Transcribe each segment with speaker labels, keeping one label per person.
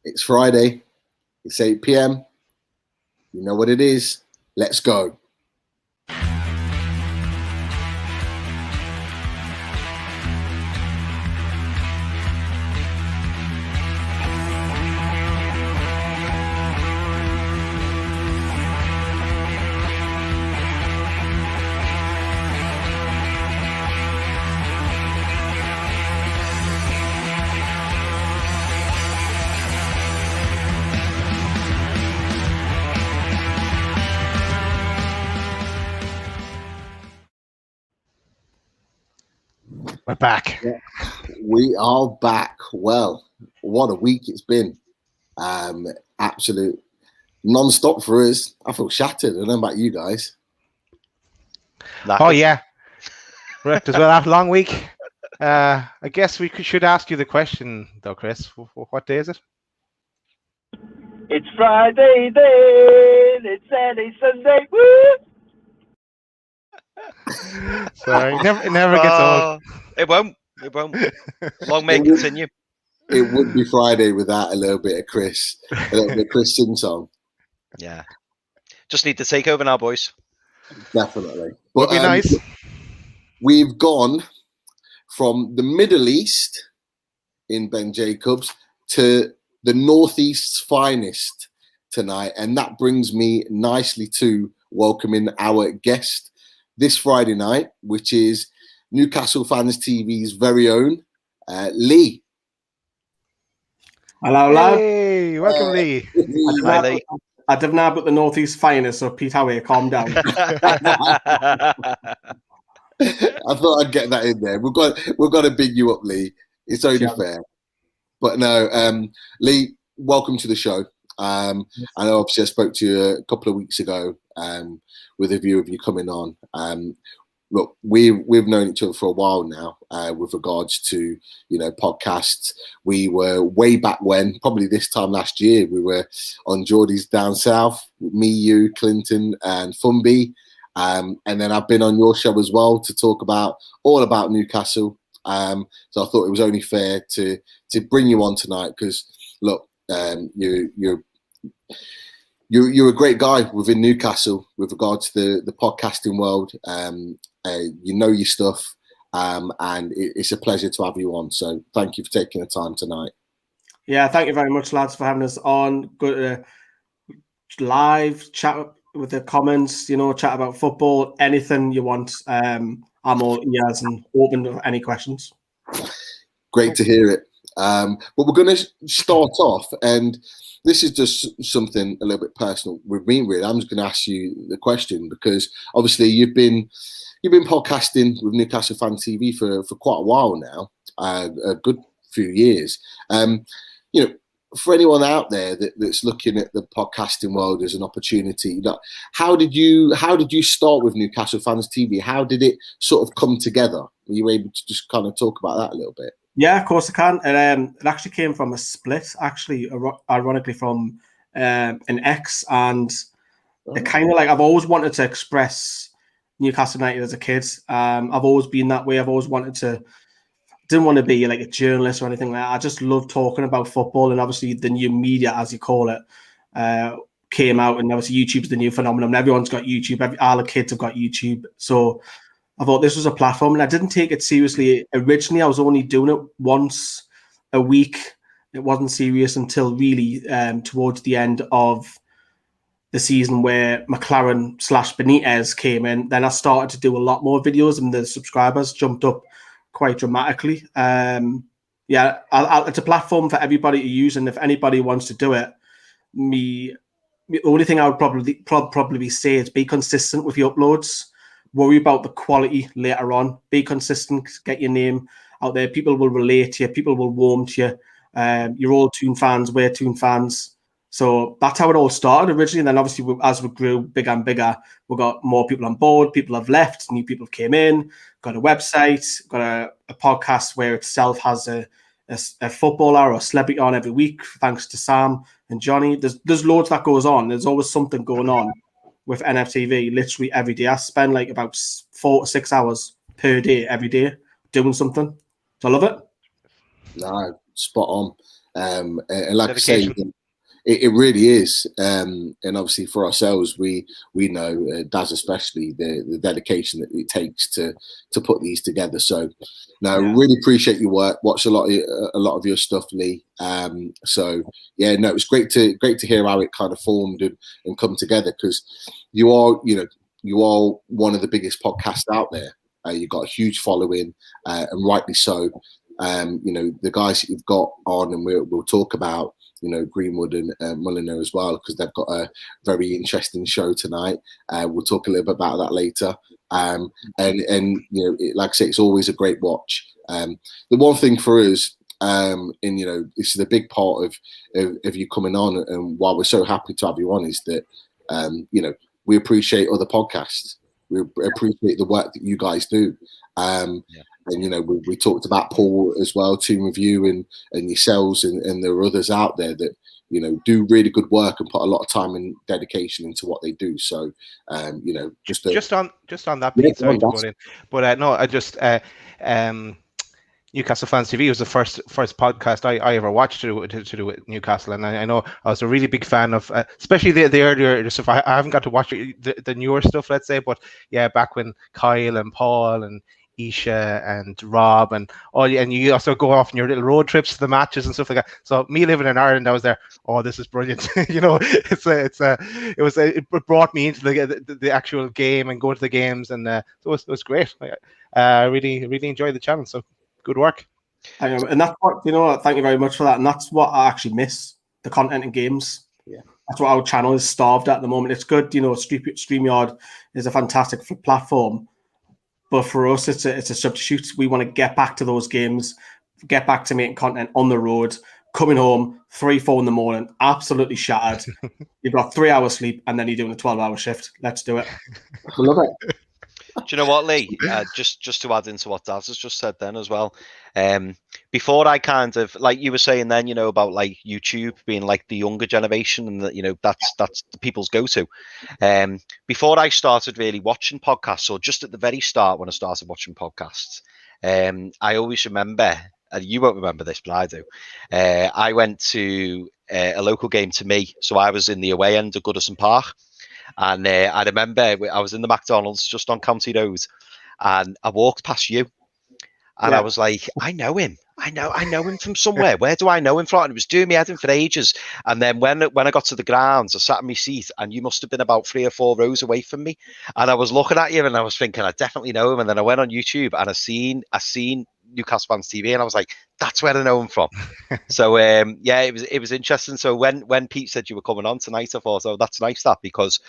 Speaker 1: It's Friday. It's 8 p.m. You know what it is. Let's go.
Speaker 2: We're back.
Speaker 1: Yeah, we are back. Well, what a week it's been. Absolute non-stop for us. I feel shattered. I don't know about you guys.
Speaker 2: Oh, yeah. Wrecked as well after a long week. I guess we should ask you the question, though, Chris. What day is it?
Speaker 3: It's Friday then. It's Saturday, Sunday. Woo!
Speaker 2: Sorry, it never gets old.
Speaker 4: It won't. Long may it continue.
Speaker 1: It would be Friday without a little bit of Chris, a little bit of Chris sing-song.
Speaker 4: Yeah. Just need to take over now, boys.
Speaker 1: Definitely.
Speaker 2: Would be nice.
Speaker 1: We've gone from the Middle East in Ben Jacobs to the Northeast's finest tonight. And that brings me nicely to welcoming our guest this Friday night, which is Newcastle Fans TV's very own Lee.
Speaker 5: Hello, lad.
Speaker 2: Hey, welcome, Lee.
Speaker 4: Hi, Lee.
Speaker 5: I'd have now got the Northeast finest, so Pete Howe, calm down.
Speaker 1: I thought I'd get that in there. We've got to big you up, Lee. It's only fair. But no, Lee, welcome to the show. I know obviously I spoke to you a couple of weeks ago with a view of you coming on. Look, we've known each other for a while now with regards to, podcasts. We were way back when, probably this time last year, we were on Geordie's Down South, me, you, Clinton and Fumby. And then I've been on your show as well to talk all about Newcastle. So I thought it was only fair to bring you on tonight because, look, you're a great guy within Newcastle with regards to the podcasting world. You know your stuff, and it's a pleasure to have you on. So thank you for taking the time tonight.
Speaker 5: Yeah, thank you very much, lads, for having us on. Good live chat with the comments, chat about football, anything you want. I'm all ears and open to any questions.
Speaker 1: Great to hear it. But we're going to start off, and this is just something a little bit personal with me, really. I'm just going to ask you the question because obviously you've been podcasting with Newcastle Fans TV for quite a while now, a good few years. For anyone out there that's looking at the podcasting world as an opportunity, how did you start with Newcastle Fans TV? How did it sort of come together? Were you able to just kind of talk about that a little bit?
Speaker 5: Yeah, of course I can. It actually came from a split, ironically from an ex, and it kind of like I've always wanted to express Newcastle United as a kid. I've always been that way. I've always didn't want to be like a journalist or anything like that. I just love talking about football, and obviously the new media, as you call it, came out, and obviously YouTube's the new phenomenon. Everyone's got YouTube. All the kids have got YouTube. So I thought this was a platform, and I didn't take it seriously. Originally, I was only doing it once a week. It wasn't serious until really towards the end of the season where McLaren/Benitez came in. Then I started to do a lot more videos, and the subscribers jumped up quite dramatically. It's a platform for everybody to use, and if anybody wants to do it, the only thing I would probably say is be consistent with your uploads. Worry about the quality later on. Be consistent. Get your name out there. People will relate to you. People will warm to you. You're all Toon fans. We're Toon fans. So that's how it all started originally. And then obviously, as we grew bigger and bigger, we got more people on board. People have left. New people came in. Got a website. Got a podcast where itself has a footballer or a celebrity on every week, thanks to Sam and Johnny. There's loads that goes on. There's always something going on with NFTV literally every day. I spend like about 4 to 6 hours per day, every day, doing something. So I love it.
Speaker 1: No, spot on. And like I say, it really is. And obviously for ourselves, we know, Daz especially, the dedication that it takes to put these together. So no, really appreciate your work. Watch a lot of your stuff, Lee. So yeah, no, it was great to hear how it kind of formed and come together, because you are one of the biggest podcasts out there. You've got a huge following, and rightly so. The guys that you've got on, and we'll talk about, Greenwood and Mulliner as well, because they've got a very interesting show tonight. We'll talk a little bit about that later. And like I say, it's always a great watch. The one thing for us, this is a big part of you coming on, and why we're so happy to have you on, is that we appreciate other podcasts. We appreciate the work that you guys do. And we talked about Paul as well, Team Review, and yourselves, and there are others out there that do really good work and put a lot of time and dedication into what they do. So just on
Speaker 2: that piece, sorry to put in, but no, I just Newcastle Fans TV was the first podcast I ever watched to do with Newcastle, and I know I was a really big fan of, especially the earlier stuff. I haven't got to watch the newer stuff, let's say, but yeah, back when Kyle and Paul and Isha and Rob and and you also go off on your little road trips to the matches and stuff like that. So me living in Ireland, I was there. Oh, this is brilliant! It brought me into the actual game and go to the games, and so it was great. I really enjoyed the channel. So good work.
Speaker 5: I know, and that's what thank you very much for that. And that's what I actually miss: the content and games.
Speaker 1: Yeah,
Speaker 5: that's what our channel is starved at the moment. It's good, StreamYard is a fantastic platform. But for us, it's a substitute. We want to get back to those games, get back to making content on the road, coming home 3-4 in the morning, absolutely shattered. You've got 3 hours sleep, and then you're doing a 12-hour shift. Let's do it. I love it.
Speaker 4: Do you know what, Lee? Just to add into what Daz has just said then as well. Before I kind of, like you were saying then, about like YouTube being like the younger generation, and that that's the people's go-to. Before I started really watching podcasts, or just at the very start when I started watching podcasts, I always remember, and you won't remember this, but I do. I went to a local game to me, so I was in the away end of Goodison Park. And I remember I was in the McDonald's just on County Road, and I walked past you, and I was like, I know him. I know him from somewhere. Where do I know him from? And it was doing me head in for ages. And then when I got to the grounds, I sat in my seat, and you must have been about 3 or 4 rows away from me. And I was looking at you, and I was thinking, I definitely know him. And then I went on YouTube, and I seen Newcastle Fans TV, and I was like, that's where I know him from. So it was interesting. So when Pete said you were coming on tonight, I thought, oh, that's nice, that, because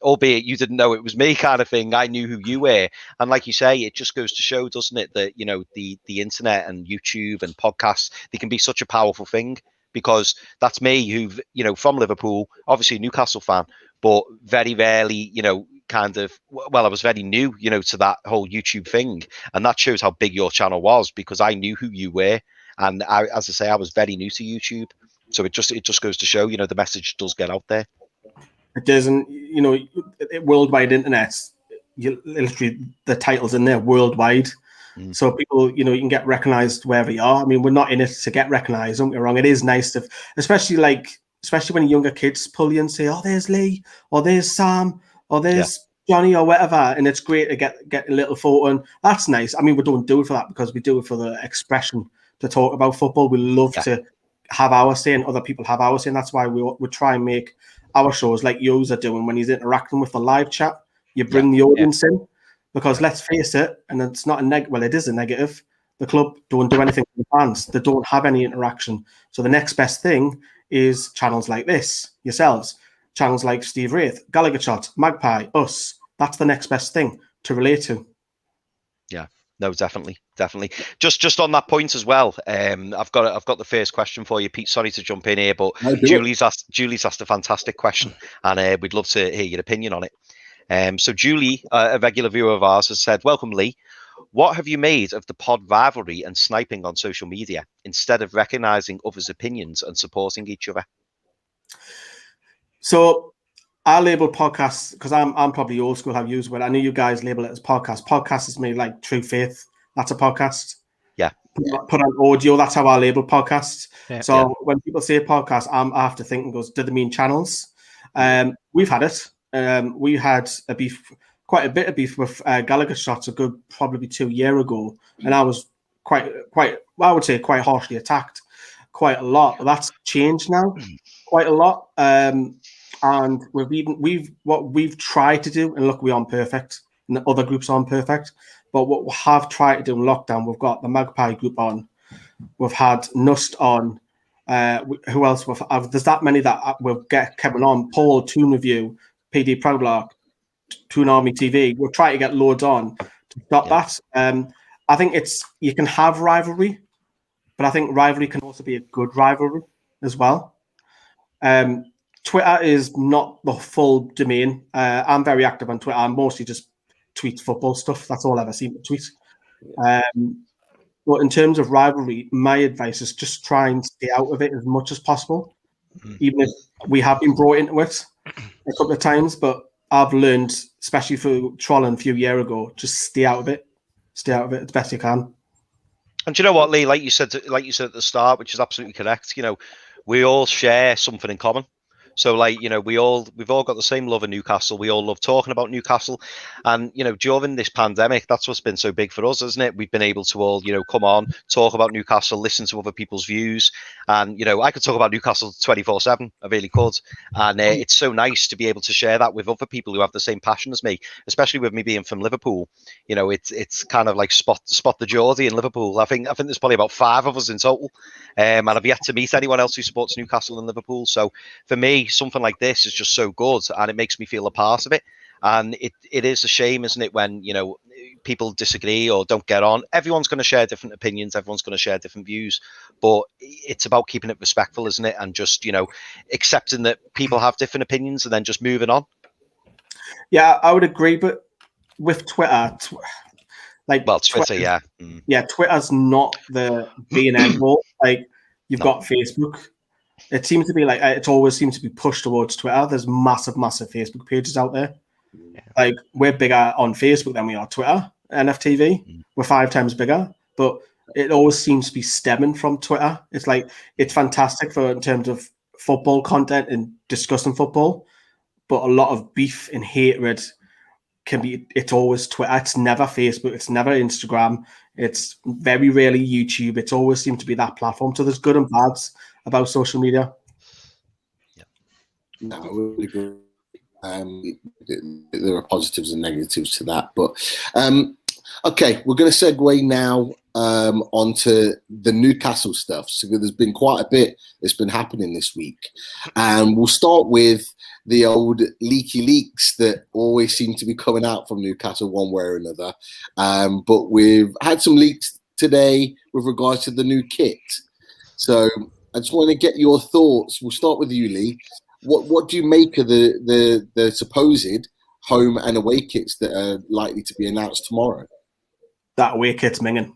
Speaker 4: albeit you didn't know it was me, kind of thing, I knew who you were. And like you say, it just goes to show, doesn't it, that the internet and YouTube and podcasts, they can be such a powerful thing. Because that's me, who've from Liverpool, obviously a Newcastle fan, but very rarely I was very new to that whole YouTube thing, and that shows how big your channel was, because I knew who you were, and as I say, I was very new to YouTube, so it just goes to show the message does get out there.
Speaker 5: It doesn't, worldwide internet, literally the title's in there, worldwide. So people, you can get recognized wherever you are. I mean, we're not in it to get recognized, don't get me wrong. It is nice to, especially when younger kids pull you and say, oh, there's Lee, or there's Sam, or there's Johnny, or whatever. And it's great to get a little photo. And that's nice. I mean, we don't do it for that, because we do it for the expression to talk about football. We love to have our say, and other people have our say. And that's why we try and make our shows like yours are doing, when he's interacting with the live chat. You bring the audience in. Because let's face it, and it's not a negative. Well, it is a negative. The club don't do anything for the fans. They don't have any interaction. So the next best thing is channels like this, yourselves, channels like Steve Wraith, Gallagher Shot, Magpie, us. That's the next best thing to relate to. Yeah,
Speaker 4: no, definitely. Just on that point as well. I've got the first question for you, Pete. Sorry to jump in here, but Julie's asked a fantastic question, and we'd love to hear your opinion on it. So Julie, a regular viewer of ours, has said, welcome, Lee. What have you made of the pod rivalry and sniping on social media instead of recognizing others' opinions and supporting each other?
Speaker 5: So I label podcasts, because I'm probably old school, I know you guys label it as podcast. Podcast is me like True Faith. That's a podcast.
Speaker 4: Yeah.
Speaker 5: put on audio. That's how I label podcasts.
Speaker 2: Yeah,
Speaker 5: So when people say podcast, I have to think and goes, do they mean channels? We've had it. We had a beef, quite a bit of beef with Gallagher Shots probably 2 years ago, and I was quite, I would say, quite harshly attacked, quite a lot. But that's changed now, quite a lot. And what we've tried to do, and look, we aren't perfect, and the other groups aren't perfect. But what we have tried to do in lockdown, we've got the Magpie group on, we've had Nust on. Who else? There's that many that we'll get Kevin on. Paul, Toon Review, PD Proudlark, Toon Army TV. We'll try to get loads on to stop that. I think you can have rivalry, but I think rivalry can also be a good rivalry as well. Twitter is not the full domain. I'm very active on Twitter. I mostly just tweet football stuff. That's all I ever seem to tweet. But in terms of rivalry, my advice is just try and stay out of it as much as possible, even if we have been brought into it a couple of times. But I've learned, especially through trolling a few years ago, just stay out of it. Stay out of it as best you can.
Speaker 4: And do you know what, Lee? Like you said at the start, which is absolutely correct. You know, we all share something in common. So, like, you know, we've all got the same love of Newcastle. We all love talking about Newcastle. And, you know, during this pandemic, that's what's been so big for us, isn't it? We've been able to all, you know, come on, talk about Newcastle, listen to other people's views. And, you know, I could talk about Newcastle 24/7. I really could. And it's so nice to be able to share that with other people who have the same passion as me, especially with me being from Liverpool. You know, it's kind of like spot the Geordie in Liverpool. I think there's probably about 5 of us in total. And I've yet to meet anyone else who supports Newcastle and Liverpool. So for me, something like this is just so good, and it makes me feel a part of it. And it is a shame, isn't it, when, you know, people disagree or don't get on. Everyone's going to share different opinions, everyone's going to share different views, but it's about keeping it respectful, isn't it? And just, you know, accepting that people have different opinions and then just moving on.
Speaker 5: Yeah, I would agree, but with Twitter,
Speaker 4: Twitter,
Speaker 5: Twitter's not the be and end all. Like, you've got Facebook. It seems to be like it always seems to be pushed towards Twitter. There's massive Facebook pages out there. Yeah. Like, we're bigger on Facebook than we are Twitter. NFTV, we're 5 times bigger, but it always seems to be stemming from Twitter. It's like, it's fantastic in terms of football content and discussing football, but a lot of beef and hatred it's always Twitter. It's never Facebook. It's never Instagram. It's very rarely YouTube. It's always seemed to be that platform. So there's good and bads about social media.
Speaker 1: No, I would agree. There are positives and negatives to that, but okay, we're going to segue now onto the Newcastle stuff. So there's been quite a bit that's been happening this week, and we'll start with the old leaky leaks that always seem to be coming out from Newcastle one way or another. But we've had some leaks today with regards to the new kit. So I just want to get your thoughts. We'll start with you, Lee. What do you make of the supposed home and away kits that are likely to be announced tomorrow?
Speaker 5: That away kit's minging.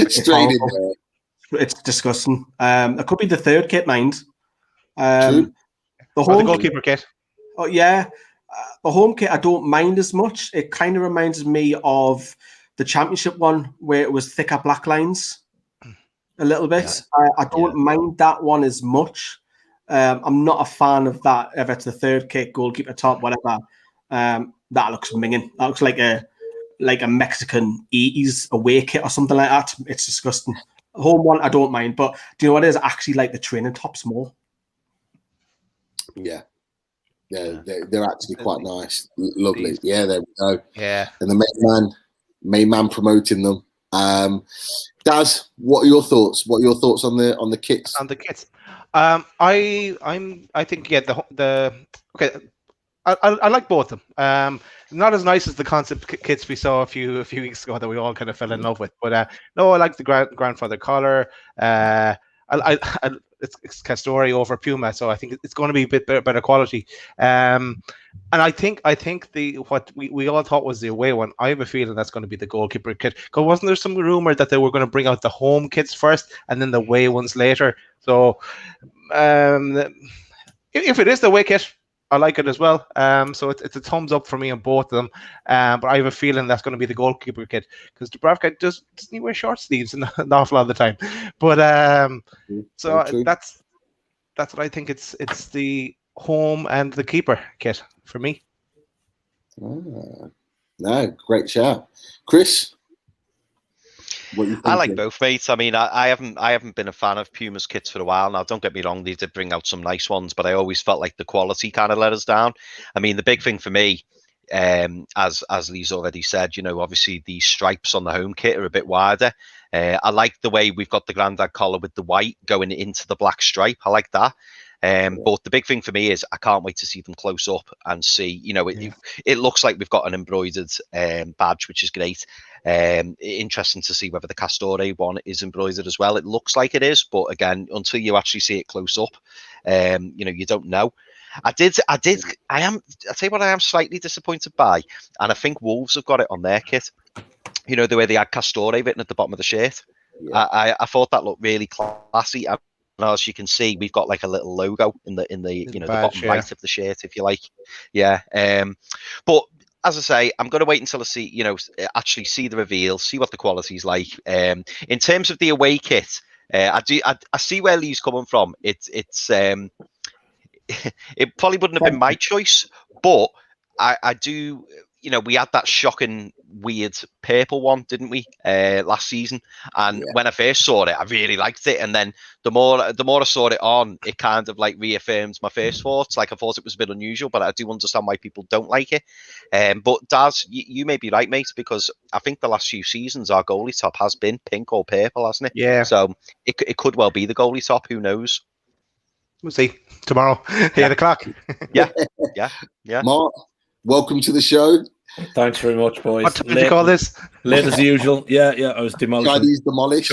Speaker 1: Straight in there.
Speaker 5: It's disgusting. It could be the third kit, mind.
Speaker 2: The goalkeeper kit.
Speaker 5: Oh yeah, the home kit I don't mind as much. It kind of reminds me of the championship one where it was thicker black lines. A little bit. Yeah. I don't mind that one as much. I'm not a fan of that. If it's the third kit, goalkeeper top, whatever, that looks minging. That looks like a Mexican 80s away kit or something like that. It's disgusting. Home one, I don't mind, but do you know what it is? I actually like the training tops more.
Speaker 1: Yeah. They're actually quite nice. Lovely. Yeah, there we go.
Speaker 2: Yeah.
Speaker 1: And the main man promoting them. Daz, what are your thoughts? What are your thoughts on the kits?
Speaker 2: On the kits, I think okay. I like both of them. Not as nice as the concept kits we saw a few weeks ago that we all kind of fell in love with. But no, I like the grandfather collar. It's Castori over Puma, so I think it's going to be a bit better quality. And I think what we all thought was the away one, I have a feeling that's going to be the goalkeeper kit. Because wasn't there some rumor that they were going to bring out the home kits first and then the away ones later? So if it is the away kit, I like it as well. So it's a thumbs up for me on both of them. But I have a feeling that's going to be the goalkeeper kit because Dubravka doesn't he wear short sleeves an awful lot of the time. But so that's what I think. It's the home and the keeper kit for me.
Speaker 1: No, great shout, Chris.
Speaker 4: I like both, mate. I mean, I haven't been a fan of Puma's kits for a while now. Don't get me wrong; they did bring out some nice ones, but I always felt like the quality kind of let us down. I mean, the big thing for me, as Lee's already said, you know, obviously the stripes on the home kit are a bit wider. I like the way we've got the Grandad collar with the white going into the black stripe. I like that. But the big thing for me is I can't wait to see them close up and see, you know, it looks like we've got an embroidered badge, which is great. Interesting to see whether the Castore one is embroidered as well. It looks like it is, but again, until you actually see it close up, you know, you don't know. I'll tell you what I am slightly disappointed by, and I think Wolves have got it on their kit. You know, the way they had Castore written at the bottom of the shirt. Yeah. I thought that looked really classy. And as you can see, we've got like a little logo in the you know, the bottom right of the shirt, if you like. Yeah. But as I say, I'm going to wait until I see, you know, actually see the reveal, see what the quality's like. In terms of the away kit, I see where Lee's coming from. It's it probably wouldn't have been my choice, but I do. You know, we had that shocking, weird purple one, didn't we, last season? And when I first saw it, I really liked it. And then the more I saw it on, it kind of like reaffirmed my first thoughts. Like I thought it was a bit unusual, but I do understand why people don't like it. But Daz, you may be right, mate, because I think the last few seasons our goalie top has been pink or purple, hasn't it?
Speaker 2: Yeah.
Speaker 4: So it could well be the goalie top. Who knows?
Speaker 2: We'll see tomorrow, 8 o'clock.
Speaker 4: Yeah.
Speaker 1: Mark, welcome to the show.
Speaker 6: Thanks very much, boys.
Speaker 2: What time did you call this?
Speaker 6: Late as usual. Yeah. I was demolished.
Speaker 1: Chinese demolished.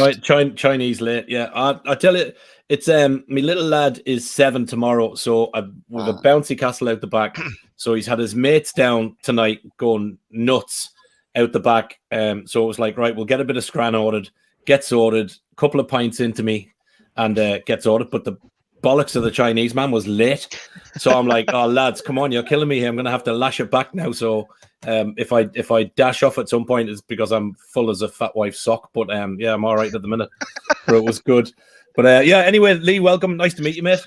Speaker 6: Chinese late. Yeah. I tell you, it's my little lad is 7 tomorrow, so with a bouncy castle out the back. So he's had his mates down tonight going nuts out the back. So it was like, right, we'll get a bit of scran ordered, get sorted, a couple of pints into me, and get sorted. But the bollocks of the Chinese man was late, so I'm like, oh lads, come on, you're killing me here. I'm gonna have to lash it back now. So if I dash off at some point, it's because I'm full as a fat wife's sock. But yeah, I'm all right at the minute. But it was good. But yeah, anyway, Lee, welcome. Nice to meet you, mate.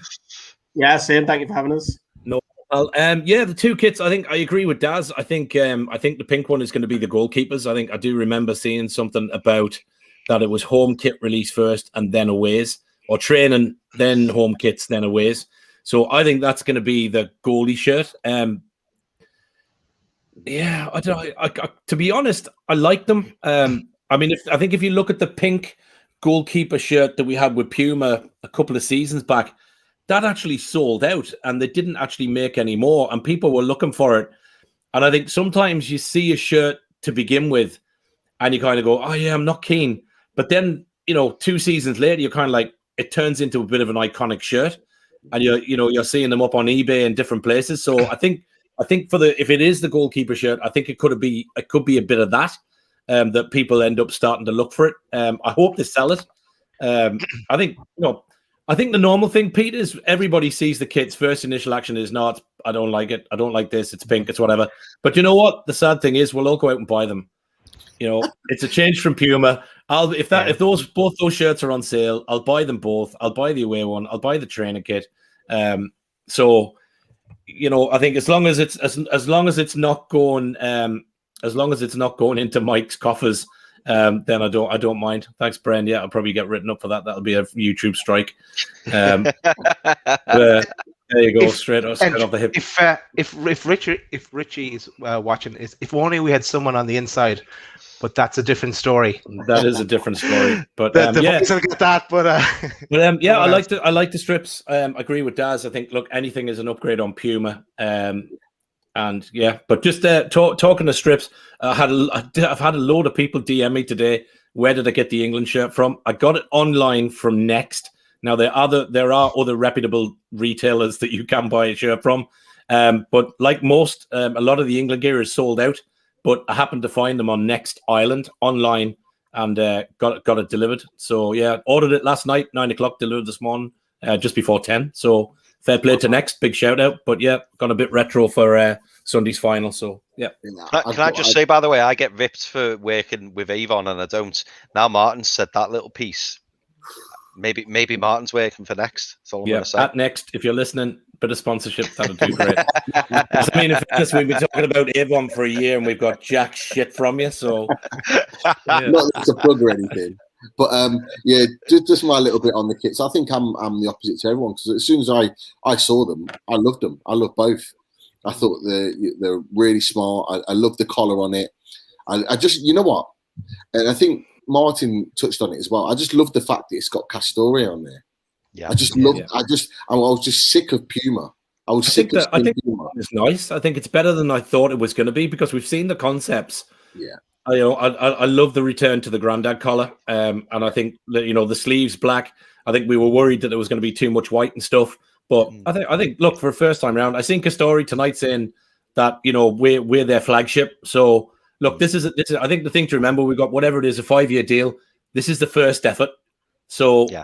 Speaker 5: Yeah, same. Thank you for having us.
Speaker 6: No, well, yeah, the two kits. I think I agree with Daz. I think the pink one is going to be the goalkeepers. I think I do remember seeing something about that. It was home kit release first and then aways, or training, then home kits, then aways. So I think that's going to be the goalie shirt. Yeah, I don't know. I, to be honest, I like them. I mean, I think if you look at the pink goalkeeper shirt that we had with Puma a couple of seasons back, that actually sold out, and they didn't actually make any more, and people were looking for it. And I think sometimes you see a shirt to begin with, and you kind of go, "Oh yeah, I'm not keen," but then 2 seasons later, you're kind of like, it turns into a bit of an iconic shirt, and you're seeing them up on eBay and different places. So I think if it is the goalkeeper shirt, I think it could be a bit of that that people end up starting to look for it. I hope they sell it. I think the normal thing, Pete, is everybody sees the kit's first initial action is not, I don't like it, I don't like this, it's pink, it's whatever. But you know what? The sad thing is we'll all go out and buy them. It's a change from Puma. If both those shirts are on sale, I'll buy them both. I'll buy the away one. I'll buy the trainer kit. So, I think as long as it's not going into Mike's coffers, then I don't mind. Thanks, Bren. Yeah, I'll probably get written up for that. That'll be a YouTube strike. There you go, straight off the hip.
Speaker 2: If Richie is watching, if only we had someone on the inside. But that's a different story.
Speaker 6: That is a different story. But
Speaker 2: yeah, get that.
Speaker 6: Yeah, I like the strips. I agree with Daz. I think anything is an upgrade on Puma. And yeah, but just talking to strips, I've had a load of people DM me today. Where did I get the England shirt from? I got it online from Next. Now there are other reputable retailers that you can buy a shirt from. But like most, a lot of the England gear is sold out. But I happened to find them on Next Ireland online and got it delivered. So yeah, ordered it last night, 9 o'clock, delivered this morning, just before 10. So fair play to Next, big shout out. But yeah, gone a bit retro for Sunday's final. So yeah.
Speaker 4: Can I just say, by the way, I get ripped for working with Avon and I don't. Now Martin said that little piece. Maybe Martin's working for Next. That's all I'm going to say.
Speaker 6: At Next, if you're listening, bit of sponsorship, that'd do great. I mean, if this, we've been talking about Avon for a year and we've got jack shit from you, so
Speaker 1: not that it's a plug or anything. But yeah, just my little bit on the kits. I think I'm the opposite to everyone, because as soon as I saw them, I loved them. I love both. I thought they're really smart. I love the collar on it. I just, you know what? And I think Martin touched on it as well. I just love the fact that it's got Castoria on there. Yeah, I just love. Yeah. I was just sick of Puma. I think
Speaker 6: Puma. It's nice. I think it's better than I thought it was going to be, because we've seen the concepts.
Speaker 1: Yeah.
Speaker 6: I love the return to the Grandad collar, and I think that, the sleeves black. I think we were worried that there was going to be too much white and stuff, but I think look, for a first time round, I seen Castori tonight saying that we're their flagship. So look, this is I think the thing to remember, we got whatever it is, a 5-year deal. This is the first effort, so yeah.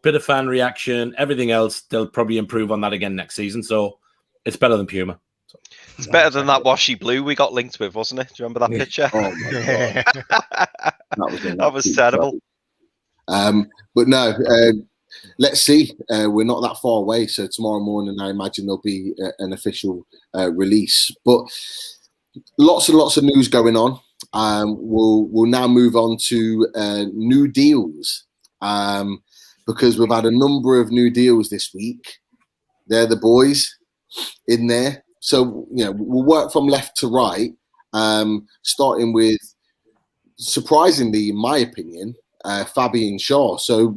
Speaker 6: Bit of fan reaction, everything else, they'll probably improve on that again next season. So it's better than Puma.
Speaker 4: It's better than that washy blue we got linked with, wasn't it? Do you remember that picture?
Speaker 1: Oh my God.
Speaker 4: that was terrible.
Speaker 1: But no, let's see. We're not that far away. So tomorrow morning, I imagine there'll be an official release. But lots and lots of news going on. We'll now move on to new deals. Because we've had a number of new deals this week. They're the boys in there. So, we'll work from left to right, starting with, surprisingly, in my opinion, Fabian Shaw. So,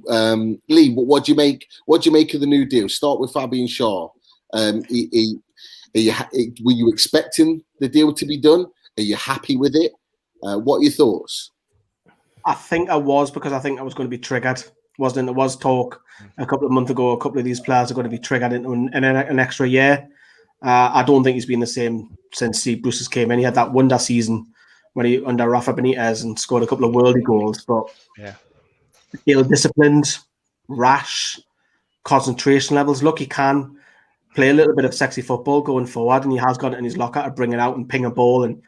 Speaker 1: Lee, what do you make of the new deal? Start with Fabian Shaw. Were you expecting the deal to be done? Are you happy with it? What are your thoughts?
Speaker 5: I think I was, because I think I was going to be triggered. Wasn't it? There was talk a couple of months ago, a couple of these players are going to be triggered into an extra year. I don't think he's been the same since Steve Bruce came in. He had that wonder season when he under Rafa Benitez and scored a couple of worldly goals. But ill-disciplined, rash, concentration levels. Look, he can play a little bit of sexy football going forward, and he has got it in his locker to bring it out and ping a ball and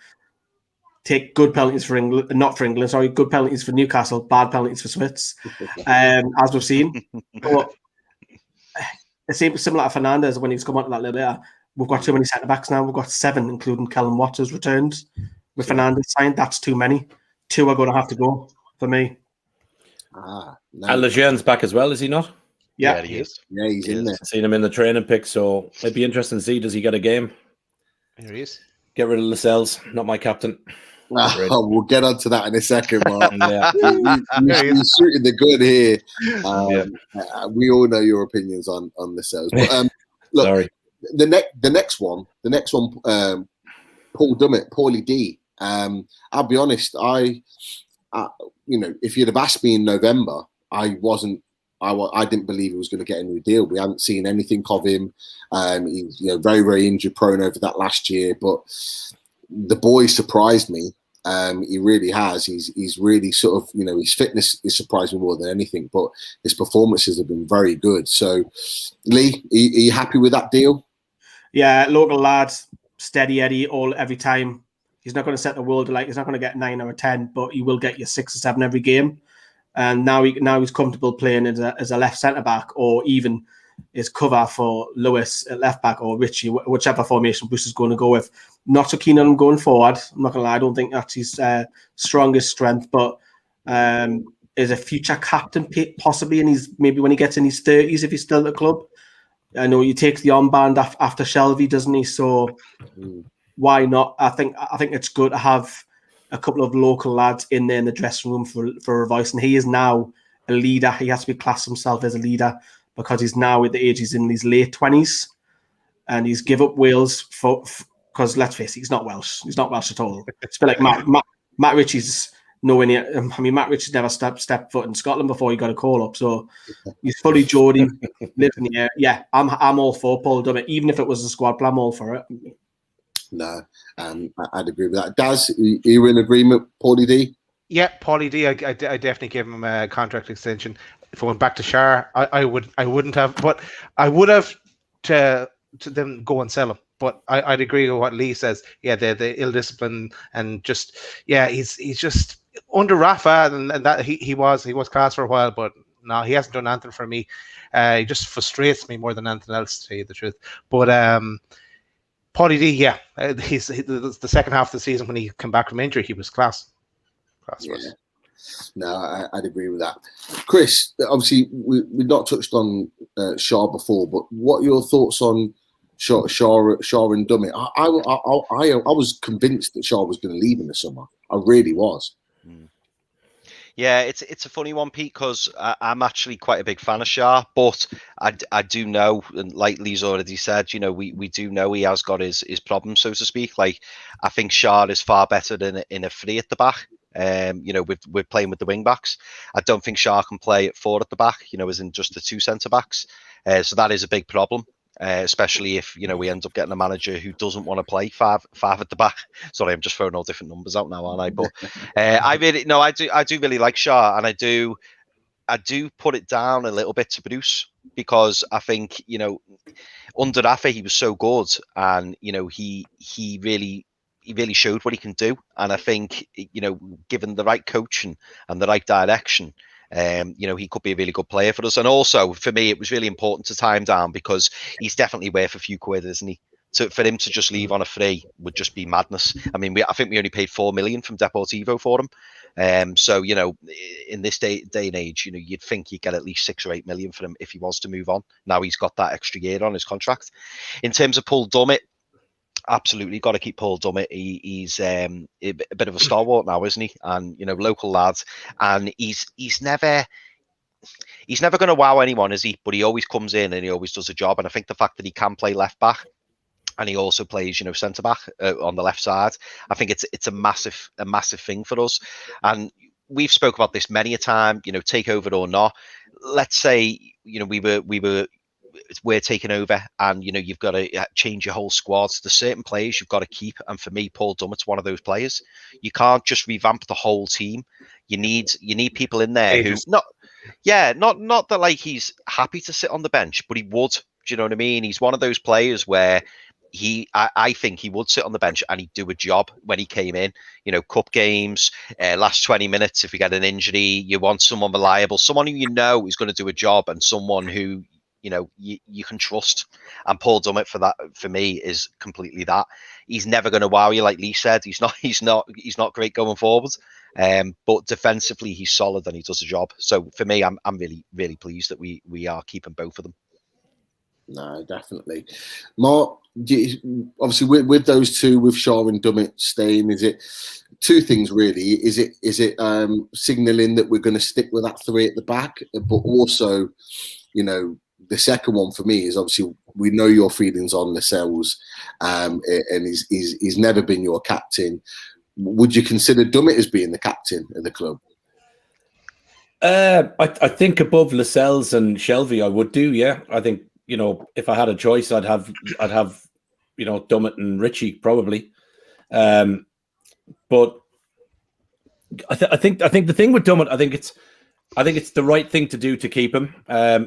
Speaker 5: take good penalties for England, not for England, sorry, good penalties for Newcastle, bad penalties for Swits, as we've seen. But it seems similar to Fernandez when he's come on to that little bit. We've got too many centre-backs now. We've got 7, including Callum Watts' returns. With Fernandez signed, that's too many. 2 are going to have to go for me.
Speaker 6: No. And Lejeune's back as well, is he not?
Speaker 5: Yeah,
Speaker 4: he is.
Speaker 1: Yeah, he's in there.
Speaker 6: Seen him in the training pick, so it'd be interesting to see, does he get a game?
Speaker 2: Here he is.
Speaker 6: Get rid of Lascelles, not my captain.
Speaker 1: We'll get onto that in a second, Mark. You're shooting the gun here. We all know your opinions on Lascelles. But look, sorry. The next one, Paul Dummett, Paulie D. I'll be honest, if you'd have asked me in November, I didn't believe he was going to get a new deal. We hadn't seen anything of him. He's very, very injury prone over that last year, but the boy surprised me. He really has. He's really sort of, his fitness is surprised me more than anything, but his performances have been very good. So, Lee, are you happy with that deal?
Speaker 5: Yeah, local lad, steady Eddie, every time. He's not going to set the world alight. He's not going to get 9 or 10, but he will get you 6 or 7 every game. And now he's comfortable playing as a left centre back, or even his cover for Lewis at left back, or Richie, whichever formation Bruce is going to go with. Not so keen on him going forward. I'm not going to lie. I don't think that's his strongest strength, but is a future captain possibly, and maybe when he gets in his 30s, if he's still at the club. I know he takes the armband after Shelvey, doesn't he? So why not? I think it's good to have a couple of local lads in there in the dressing room for a voice, and he is now a leader. He has to be classed himself as a leader because he's now at the age he's in his late 20s, and he's give up Wales because let's face it, he's not Welsh. He's not Welsh at all. It's a bit like Matt Ritchie's nowhere near. I mean, Matt Ritchie's never stepped foot in Scotland before he got a call up. So he's fully Geordie, lives in the air. Yeah, I'm all for Paul Dummett. Even if it was a squad play, I'm all for it.
Speaker 1: No, I'd agree with that. Daz, are you in agreement, Paulie D?
Speaker 2: Yeah, Paulie D. I definitely give him a contract extension. If I went back to Shar, I wouldn't have, but I would have to them go and sell him. But I'd agree with what Lee says. Yeah, the ill discipline and just he's just under Rafa and that he was class for a while, but no, he hasn't done anything for me. He just frustrates me more than anything else, to tell you the truth. But Paulie D, he's the second half of the season when he came back from injury, he was class.
Speaker 1: No, I'd agree with that. Chris, obviously we've not touched on Shaw before, but what are your thoughts on Shaw and Dummett? I was convinced that Shaw was going to leave in the summer. I really was.
Speaker 4: Yeah, it's a funny one, Pete, because I'm actually quite a big fan of Shaw, but I do know, and like Lee's already said, we do know he has got his problems, so to speak. Like, I think Shaw is far better than in a three at the back. We're playing with the wing backs. I don't think Shaw can play at four at the back, as in just the two centre backs. So that is a big problem. Especially if we end up getting a manager who doesn't want to play five at the back. Sorry, I'm just throwing all different numbers out now, aren't I? But I do really like Shaw, and I do put it down a little bit to Bruce, because I think under Rafa he was so good, and he really showed what he can do, and I think given the right coaching and the right direction, he could be a really good player for us. And also for me, it was really important to tie him down, because he's definitely worth a few quid, isn't he? For him to just leave on a free would just be madness. I mean, I think we only paid 4 million from Deportivo for him. So in this day and age, you'd think you'd get at least 6 or 8 million for him if he was to move on. Now he's got that extra year on his contract. In terms of Paul Dummett, absolutely got to keep Paul Dummett. He's a bit of a stalwart now, isn't he? And local lad, and he's never going to wow anyone, is he? But he always comes in and he always does a job. And I think the fact that he can play left back and he also plays centre back on the left side, I think it's a massive thing for us. And we've spoke about this many a time. Takeover or not, let's say we're taking over, and you've got to change your whole squad. There's certain players you've got to keep, and for me, Paul Dummett's one of those players. You can't just revamp the whole team. You need people in there who not that like he's happy to sit on the bench, but he would. Do you know what I mean? He's one of those players where I think he would sit on the bench and he'd do a job when he came in. Cup games, last 20 minutes. If you get an injury, you want someone reliable, someone who is going to do a job, and someone who you can trust. And Paul Dummett for me is completely that. He's never going to wow you, like Lee said. He's not great going forward, but defensively he's solid and he does a job. So for me, I'm really, really pleased that we are keeping both of them.
Speaker 1: No, definitely. Mark, obviously with those two, with Shaw and Dummett staying, is it two things really? Is it signalling that we're going to stick with that three at the back, but also, the second one for me is obviously we know your feelings on Lascelles, and he's never been your captain. Would you consider Dummett as being the captain of the club?
Speaker 6: I think above Lascelles and Shelvey, I would do. Yeah, I think if I had a choice, I'd have Dummett and Richie probably. But I think the thing with Dummett, I think it's the right thing to do to keep him.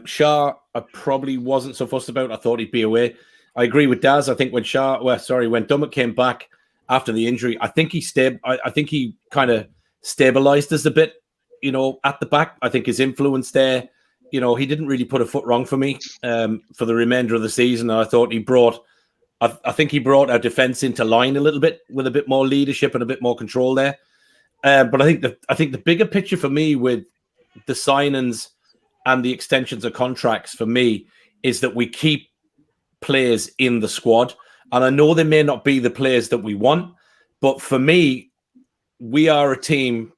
Speaker 6: Shaw, I probably wasn't so fussed about. I thought he'd be away. I agree with Daz. I think when Dummett came back after the injury, I think he kind of stabilized us a bit, at the back. I think his influence there, he didn't really put a foot wrong for me for the remainder of the season. And I thought I think he brought our defense into line a little bit with a bit more leadership and a bit more control there. But I think the bigger picture for me with the signings and the extensions of contracts for me is that we keep players in the squad. And I know they may not be the players that we want, but for me, we are a team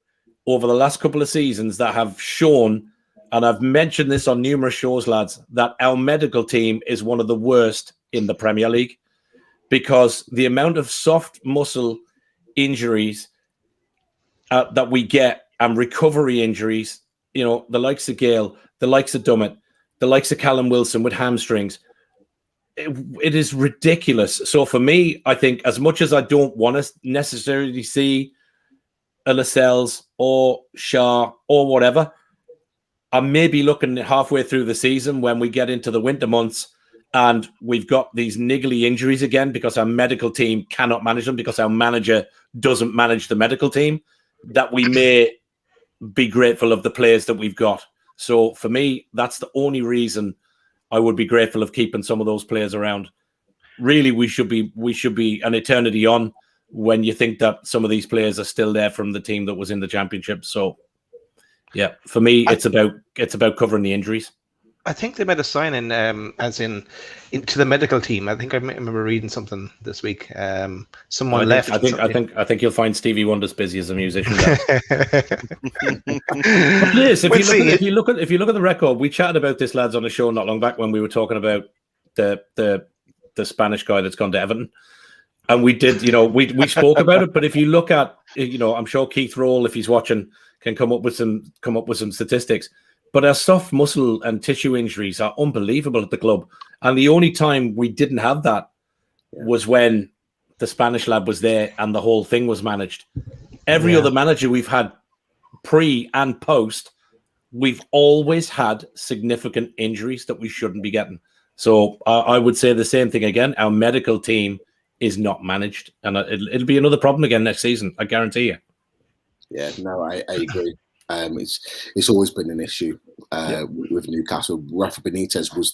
Speaker 6: over the last couple of seasons that have shown, and I've mentioned this on numerous shows, lads, that our medical team is one of the worst in the Premier League, because the amount of soft muscle injuries that we get and recovery injuries, the likes of Gale, the likes of Dummett, the likes of Callum Wilson with hamstrings, it is ridiculous. So for me, I think as much as I don't want to necessarily see a Lascelles or Shaw or whatever, I may be looking halfway through the season when we get into the winter months and we've got these niggly injuries again because our medical team cannot manage them because our manager doesn't manage the medical team, that we may be grateful of the players that we've got. So for me, that's the only reason I would be grateful of keeping some of those players around. Really, we should be an eternity on when you think that some of these players are still there from the team that was in the championship. So, yeah, for me, it's about covering the injuries.
Speaker 2: I think they made a sign in, as in into the medical team. I think I remember reading something this week. Someone left.
Speaker 6: I think you'll find Stevie Wonder's busy as a musician. Liz, if you look at the record, we chatted about this, lads, on a show not long back when we were talking about the Spanish guy that's gone to Everton. And we did, we spoke about it. But if you look at, I'm sure Keith Roll, if he's watching, can come up with some statistics. But our soft muscle and tissue injuries are unbelievable at the club. And the only time we didn't have that was when the Spanish lad was there and the whole thing was managed. Every other manager we've had pre and post, we've always had significant injuries that we shouldn't be getting. So I would say the same thing again. Our medical team is not managed, and it'll be another problem again next season. I guarantee you.
Speaker 1: Yeah, no, I agree. It's always been an issue with Newcastle. Rafa Benitez was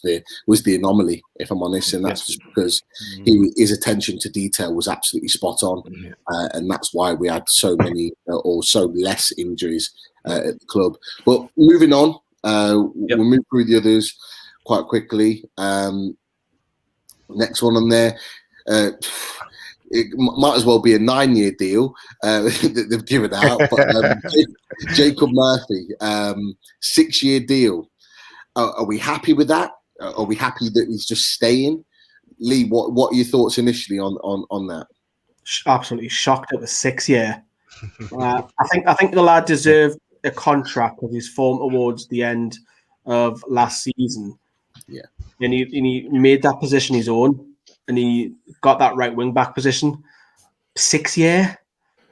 Speaker 1: the anomaly, if I'm honest, and that's just because his attention to detail was absolutely spot on, and that's why we had so many or so less injuries at the club. But moving on, we'll move through the others quite quickly. Next one on there. It might as well be a 9-year deal that they've given out. But Jacob Murphy, 6-year deal. Are we happy with that? Are we happy that he's just staying? Lee, what are your thoughts initially on that?
Speaker 5: Absolutely shocked at the 6-year. I think the lad deserved a contract of his form towards the end of last season.
Speaker 1: Yeah,
Speaker 5: and he made that position his own. And he got that right wing back position. 6-year?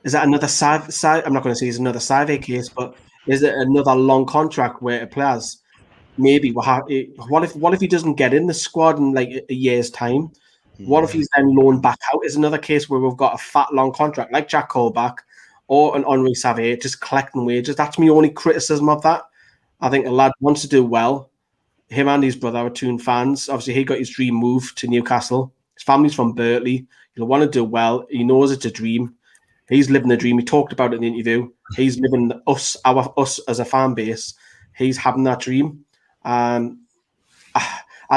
Speaker 5: Is that another side? I'm not going to say it's another Saive case, but is it another long contract where it players maybe what if he doesn't get in the squad in like a year's time? What if he's then loaned back out? Is another case where we've got a fat long contract like Jack Colback or an Henri Saive just collecting wages. That's my only criticism of that. I think a lad wants to do well. Him and his brother are Toon fans. Obviously, he got his dream move to Newcastle. His family's from Burtley. He'll want to do well. He knows it's a dream. He's living a dream. He talked about it in the interview. He's living us as a fan base. He's having that dream. I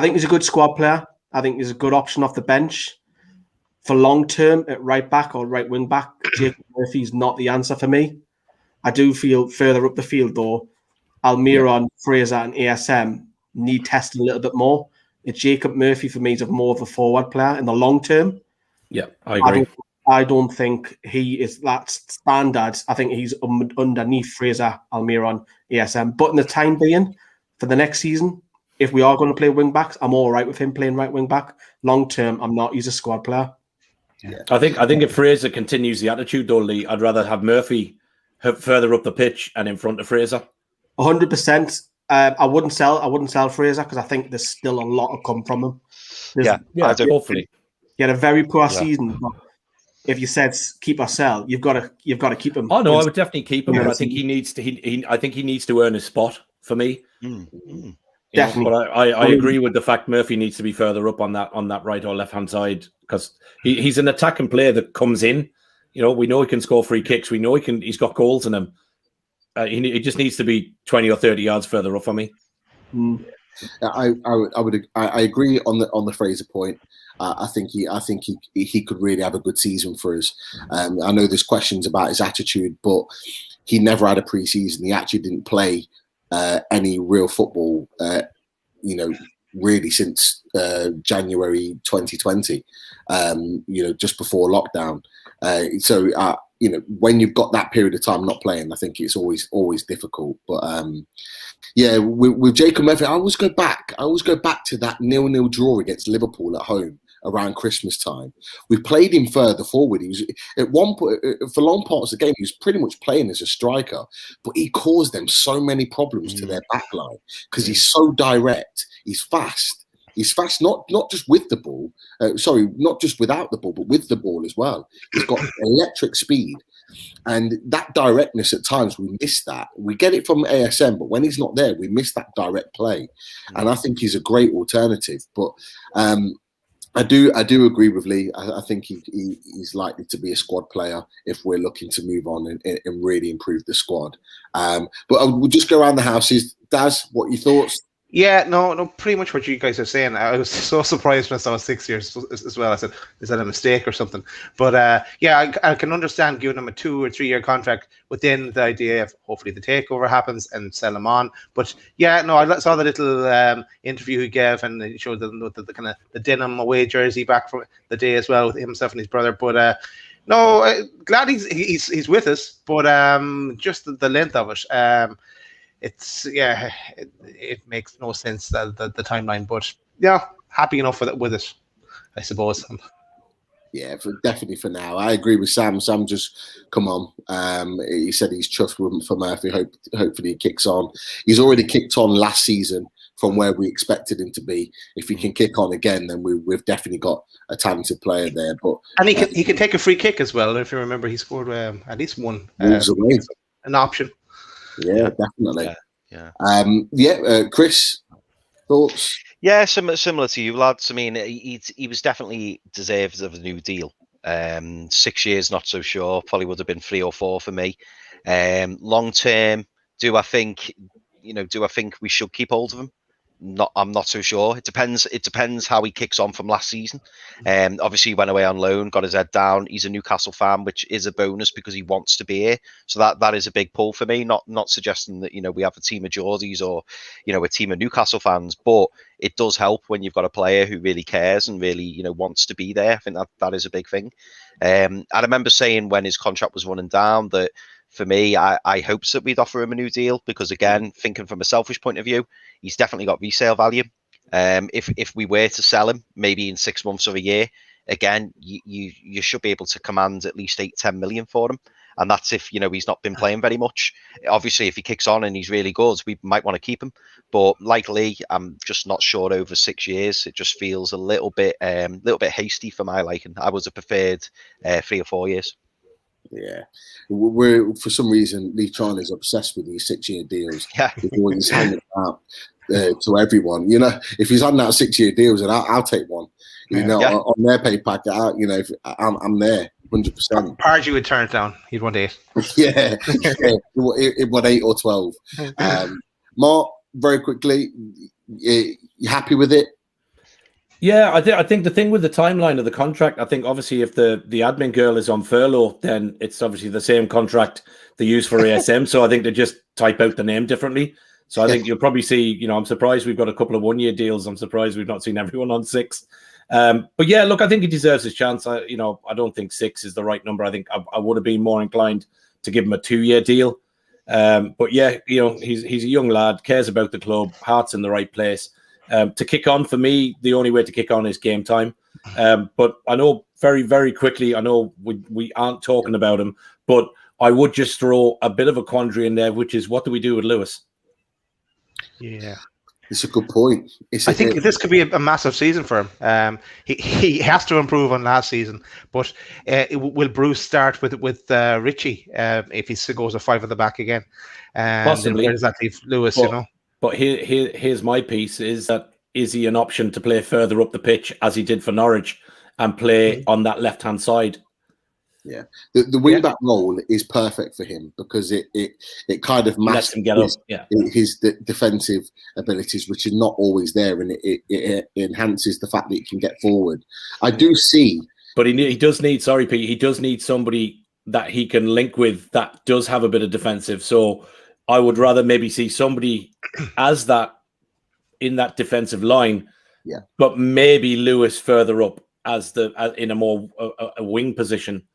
Speaker 5: think he's a good squad player. I think he's a good option off the bench. For long term at right back or right wing back, Jacob Murphy's not the answer for me. I do feel further up the field though, Almiron, Fraser, and ASM need testing a little bit more. Jacob Murphy for me is more of a forward player in the long term.
Speaker 6: Yeah, I agree.
Speaker 5: I don't think he is that standard. I think he's underneath Fraser, Almiron, ASM. But in the time being, for the next season, if we are going to play wing backs, I'm all right with him playing right wing back. Long term, I'm not. He's a squad player.
Speaker 6: Yeah. I think if Fraser continues the attitude, though, Lee, I'd rather have Murphy further up the pitch and in front of Fraser.
Speaker 5: 100%. I wouldn't sell Fraser because I think there's still a lot to come from him.
Speaker 6: Hopefully.
Speaker 5: He had a very poor season, but if you said keep or sell, you've got to keep him.
Speaker 6: Oh no, I would definitely keep him, but I think he needs to. I think he needs to earn his spot for me.
Speaker 5: Definitely,
Speaker 6: but I agree with the fact Murphy needs to be further up on that right or left hand side because he's an attacking player that comes in. We know he can score free kicks. We know he's got goals in him. He just needs to be 20 or 30 yards further up for me.
Speaker 1: I agree on the Fraser point. I think he could really have a good season for us. I know there's questions about his attitude, but he never had a pre-season. He actually didn't play any real football, really since January 2020. Just before lockdown. When you've got that period of time not playing, I think it's always difficult. But with Jacob Murphy, I always go back to that 0-0 draw against Liverpool at home around Christmas time. We played him further forward. He was at one point for long parts of the game. He was pretty much playing as a striker, but he caused them so many problems to their back line because he's so direct. He's fast. He's fast, not just with the ball. Not just without the ball, but with the ball as well. He's got electric speed. And that directness at times, we miss that. We get it from ASM, but when he's not there, we miss that direct play. And I think he's a great alternative. But I do agree with Lee. I think he's likely to be a squad player if we're looking to move on and really improve the squad. But we'll just go around the houses. Daz, what are your thoughts?
Speaker 2: Yeah, no, pretty much what you guys are saying. I was so surprised when I saw 6 years as well. I said, is that a mistake or something? But yeah, I can understand giving him a 2 or 3 year contract within the idea of hopefully the takeover happens and sell him on. But yeah, no, I saw the little interview he gave, and it showed the kind of the denim away jersey back from the day as well with himself and his brother. But no, glad he's with us. But just the length of it. It makes no sense the timeline, but yeah, happy enough with it, I suppose.
Speaker 1: Yeah, definitely for now. I agree with Sam. Sam, just come on. He said he's chuffed for Murphy. Hopefully he kicks on. He's already kicked on last season from where we expected him to be. If he can kick on again, then we've definitely got a talented player there. And
Speaker 2: he can take a free kick as well. If you remember, he scored at least one. An option.
Speaker 1: Yeah, definitely. Yeah. Chris, thoughts?
Speaker 4: Yeah, similar to you, lads. I mean, he was definitely deserved of a new deal. 6 years, not so sure. Probably would have been 3 or 4 for me. Long term, do I think we should keep hold of him? I'm not so sure. It depends how he kicks on from last season. Obviously he went away on loan, got his head down. He's a Newcastle fan, which is a bonus because he wants to be here. So that is a big pull for me. Not suggesting that we have a team of Geordies or a team of Newcastle fans, but it does help when you've got a player who really cares and really wants to be there. I think that is a big thing. I remember saying when his contract was running down that for me, I hoped that we'd offer him a new deal because, again, thinking from a selfish point of view, he's definitely got resale value. If we were to sell him, maybe in 6 months or a year, again, you should be able to command at least 8-10 million for him. And that's if, he's not been playing very much. Obviously, if he kicks on and he's really good, we might want to keep him. But like Lee, I'm just not sure over 6 years. It just feels a little bit hasty for my liking. I was a preferred 3 or 4 years.
Speaker 1: Yeah, we're for some reason Lee Tron is obsessed with these 6 year deals.
Speaker 4: Yeah,
Speaker 1: he's handing out to everyone. If he's handing out 6 year deals, and I'll take one. On their pay packet, I'm there 100%.
Speaker 2: Pardew would turn it down. He'd want 8.
Speaker 1: Yeah, it want 8 or 12. Mark, very quickly, you happy with it?
Speaker 6: Yeah, I think the thing with the timeline of the contract, I think obviously if the admin girl is on furlough, then it's obviously the same contract they use for ASM. So I think they just type out the name differently. So I think you'll probably see, I'm surprised we've got a couple of 1 year deals. I'm surprised we've not seen everyone on 6. But yeah, look, I think he deserves his chance. I don't think 6 is the right number. I think I would have been more inclined to give him a 2 year deal. But yeah, he's a young lad, cares about the club, heart's in the right place. To kick on, for me, the only way to kick on is game time. But I know very, very quickly, I know we aren't talking about him, but I would just throw a bit of a quandary in there, which is what do we do with Lewis?
Speaker 2: Yeah.
Speaker 1: It's a good point.
Speaker 2: I think this could be a massive season for him. He has to improve on last season, but will Bruce start with Richie if he goes a 5 at the back again?
Speaker 6: Possibly.
Speaker 2: Where does that leave Lewis,
Speaker 6: But here's my piece, is he an option to play further up the pitch as he did for Norwich and play on that left-hand side?
Speaker 1: Yeah, the wing-back role is perfect for him because it kind of
Speaker 6: lets him get up. Yeah,
Speaker 1: his defensive abilities, which are not always there, and it enhances the fact that he can get forward. I do see,
Speaker 6: but he does need. Sorry, Pete. He does need somebody that he can link with that does have a bit of defensive. So I would rather maybe see somebody as that in that defensive line.
Speaker 1: Yeah,
Speaker 6: but maybe Lewis further up as in a more a wing position.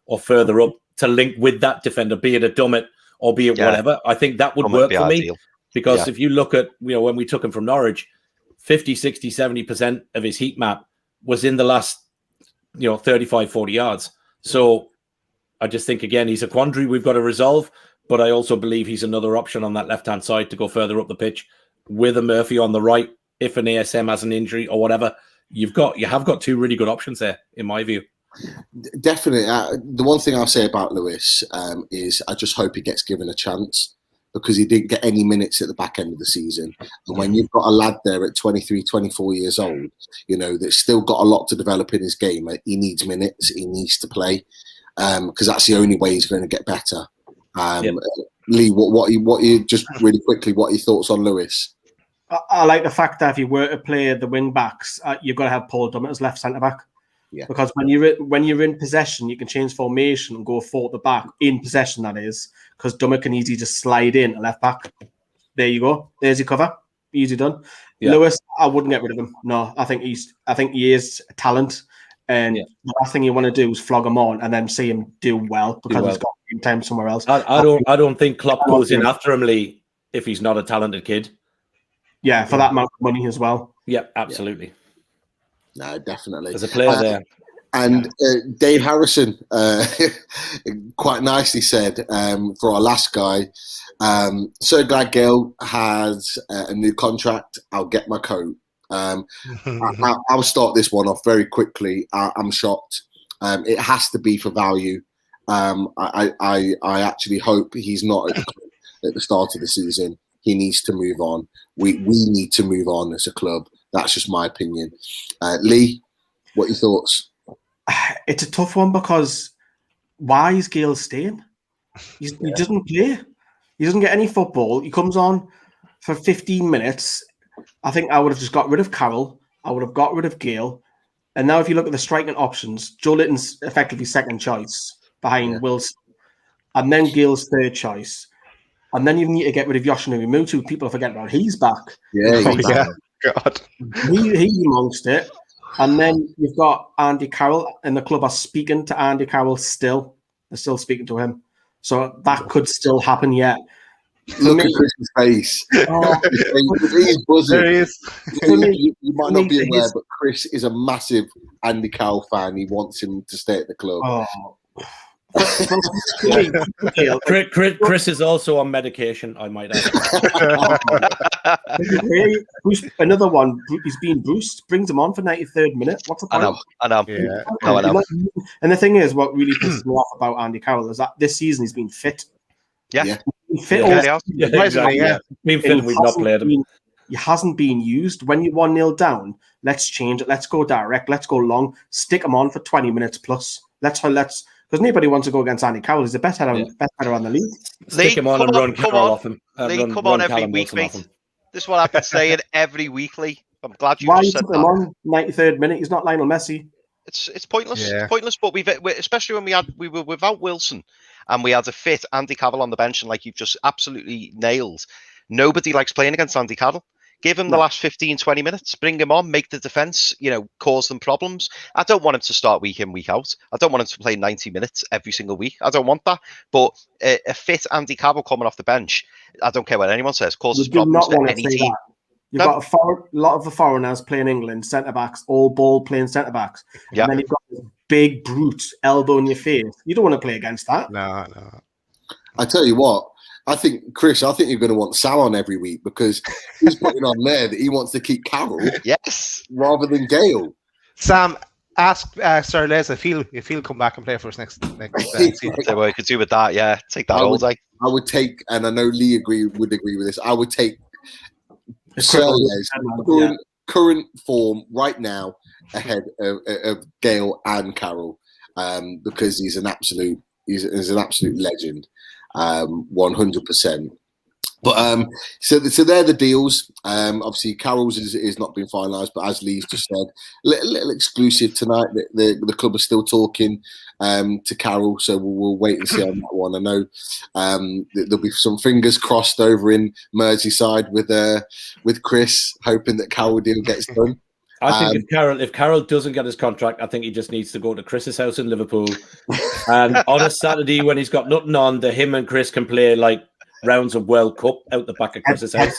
Speaker 6: Or further up to link with that defender, be it a Dummett or be it whatever. I think that would work for me because if you look at, when we took him from Norwich, 50, 60, 70% of his heat map was in the last, 35, 40 yards. So I just think, again, he's a quandary we've got to resolve, but I also believe he's another option on that left-hand side to go further up the pitch with a Murphy on the right if an ASM has an injury or whatever, you have got two really good options there, in my view.
Speaker 1: Definitely. The one thing I'll say about Lewis is I just hope he gets given a chance, because he didn't get any minutes at the back end of the season. And when you've got a lad there at 23, 24 years old, that's still got a lot to develop in his game, he needs minutes, he needs to play, because that's the only way he's going to get better. Lee, what you just really quickly, what are your thoughts on Lewis?
Speaker 5: I like the fact that if you were to play the wing backs, you've got to have Paul Dummett as left centre back.
Speaker 1: Yeah.
Speaker 5: Because when you're in possession, you can change formation and go forward the back in possession. That is, because Dummett can easily just slide in a left back. There you go. There's your cover. Easy done. Yeah. Lewis, I wouldn't get rid of him. No, I think he is a talent, and the last thing you want to do is flog him on and then see him do well because he's got time somewhere else.
Speaker 6: I don't think Klopp goes in after him, Lee, if he's not a talented kid.
Speaker 5: Yeah, for that amount of money as well.
Speaker 6: Yeah, absolutely.
Speaker 1: Yeah. No, definitely.
Speaker 6: There's a player there.
Speaker 1: And Dave Harrison quite nicely said for our last guy, so glad Gayle has a new contract. I'll get my coat. I'll start this one off very quickly. I'm shocked. It has to be for value. I actually hope he's not at the start of the season. He needs to move on. We need to move on as a club. That's just my opinion. Lee, what are your thoughts?
Speaker 5: It's a tough one because why is Gayle staying? He doesn't play. He doesn't get any football. He comes on for 15 minutes. I think I would have just got rid of Carroll. I would have got rid of Gayle. And now if you look at the striking options, Joe Litton's effectively second choice behind Wilson. And then Gale's third choice. And then you need to get rid of Yoshinobu Mutu. People forget about he's back.
Speaker 2: God.
Speaker 5: He's amongst it. And then you've got Andy Carroll, and the club are speaking to Andy Carroll still. They're still speaking to him. So that could still happen yet.
Speaker 1: Look at Chris's face. He's buzzing.
Speaker 2: There he is.
Speaker 1: You might not be aware, but Chris is a massive Andy Carroll fan. He wants him to stay at the club.
Speaker 6: Chris is also on medication, I might add.
Speaker 5: Another one, he's being Bruce, brings him on for 93rd minute. What's the point?
Speaker 4: I know.
Speaker 5: And the thing is, what really pisses me off about Andy Carroll is that this season he's been fit.
Speaker 4: Yeah.
Speaker 5: He's fit
Speaker 6: Been fit, we've not played him.
Speaker 5: He hasn't been used. When you're 1-0 down, let's change it. Let's go direct. Let's go long. Stick him on for 20 minutes plus. Let's because nobody wants to go against Andy Carroll. He's the best header on the league.
Speaker 6: Stick him on and run Carroll off him.
Speaker 4: Lee, come on every week, mate. This is what I've been saying every week, Lee. I'm glad you just said that. Why
Speaker 5: him on 93rd minute? He's not Lionel Messi.
Speaker 4: It's pointless. Yeah. It's pointless. But especially when we were without Wilson and we had a fit Andy Carroll on the bench, and like you've just absolutely nailed, nobody likes playing against Andy Carroll. Give him the last 15, 20 minutes, bring him on, make the defence, cause them problems. I don't want him to start week in, week out. I don't want him to play 90 minutes every single week. I don't want that. But a fit Andy Carroll coming off the bench, I don't care what anyone says, causes problems to any team.
Speaker 5: You've got a lot of the foreigners playing England, centre-backs, all ball playing centre-backs. And then you've got this big brute elbow in your face. You don't want to play against that.
Speaker 2: No.
Speaker 1: I tell you what, Chris, I think you're going to want Sal on every week because he's putting on there that he wants to keep Carroll, rather than Gayle.
Speaker 2: Sam, ask Sir Les if he'll come back and play for us next season.
Speaker 4: So what I could do with that, take that all day.
Speaker 1: I would take, and I know Lee would agree with this. I would take Sir Les current form right now ahead of Gayle and Carroll, because he's an absolute legend. 100%. But so they're the deals. Obviously, Carroll's is not been finalised, but as Lee's just said, little exclusive tonight. The club are still talking to Carroll, so we'll wait and see on that one. I know there'll be some fingers crossed over in Merseyside with Chris, hoping that Carroll deal gets done.
Speaker 6: I think if Carroll doesn't get his contract, I think he just needs to go to Chris's house in Liverpool. And on a Saturday when he's got nothing on, him and Chris can play like rounds of World Cup out the back of Chris's house.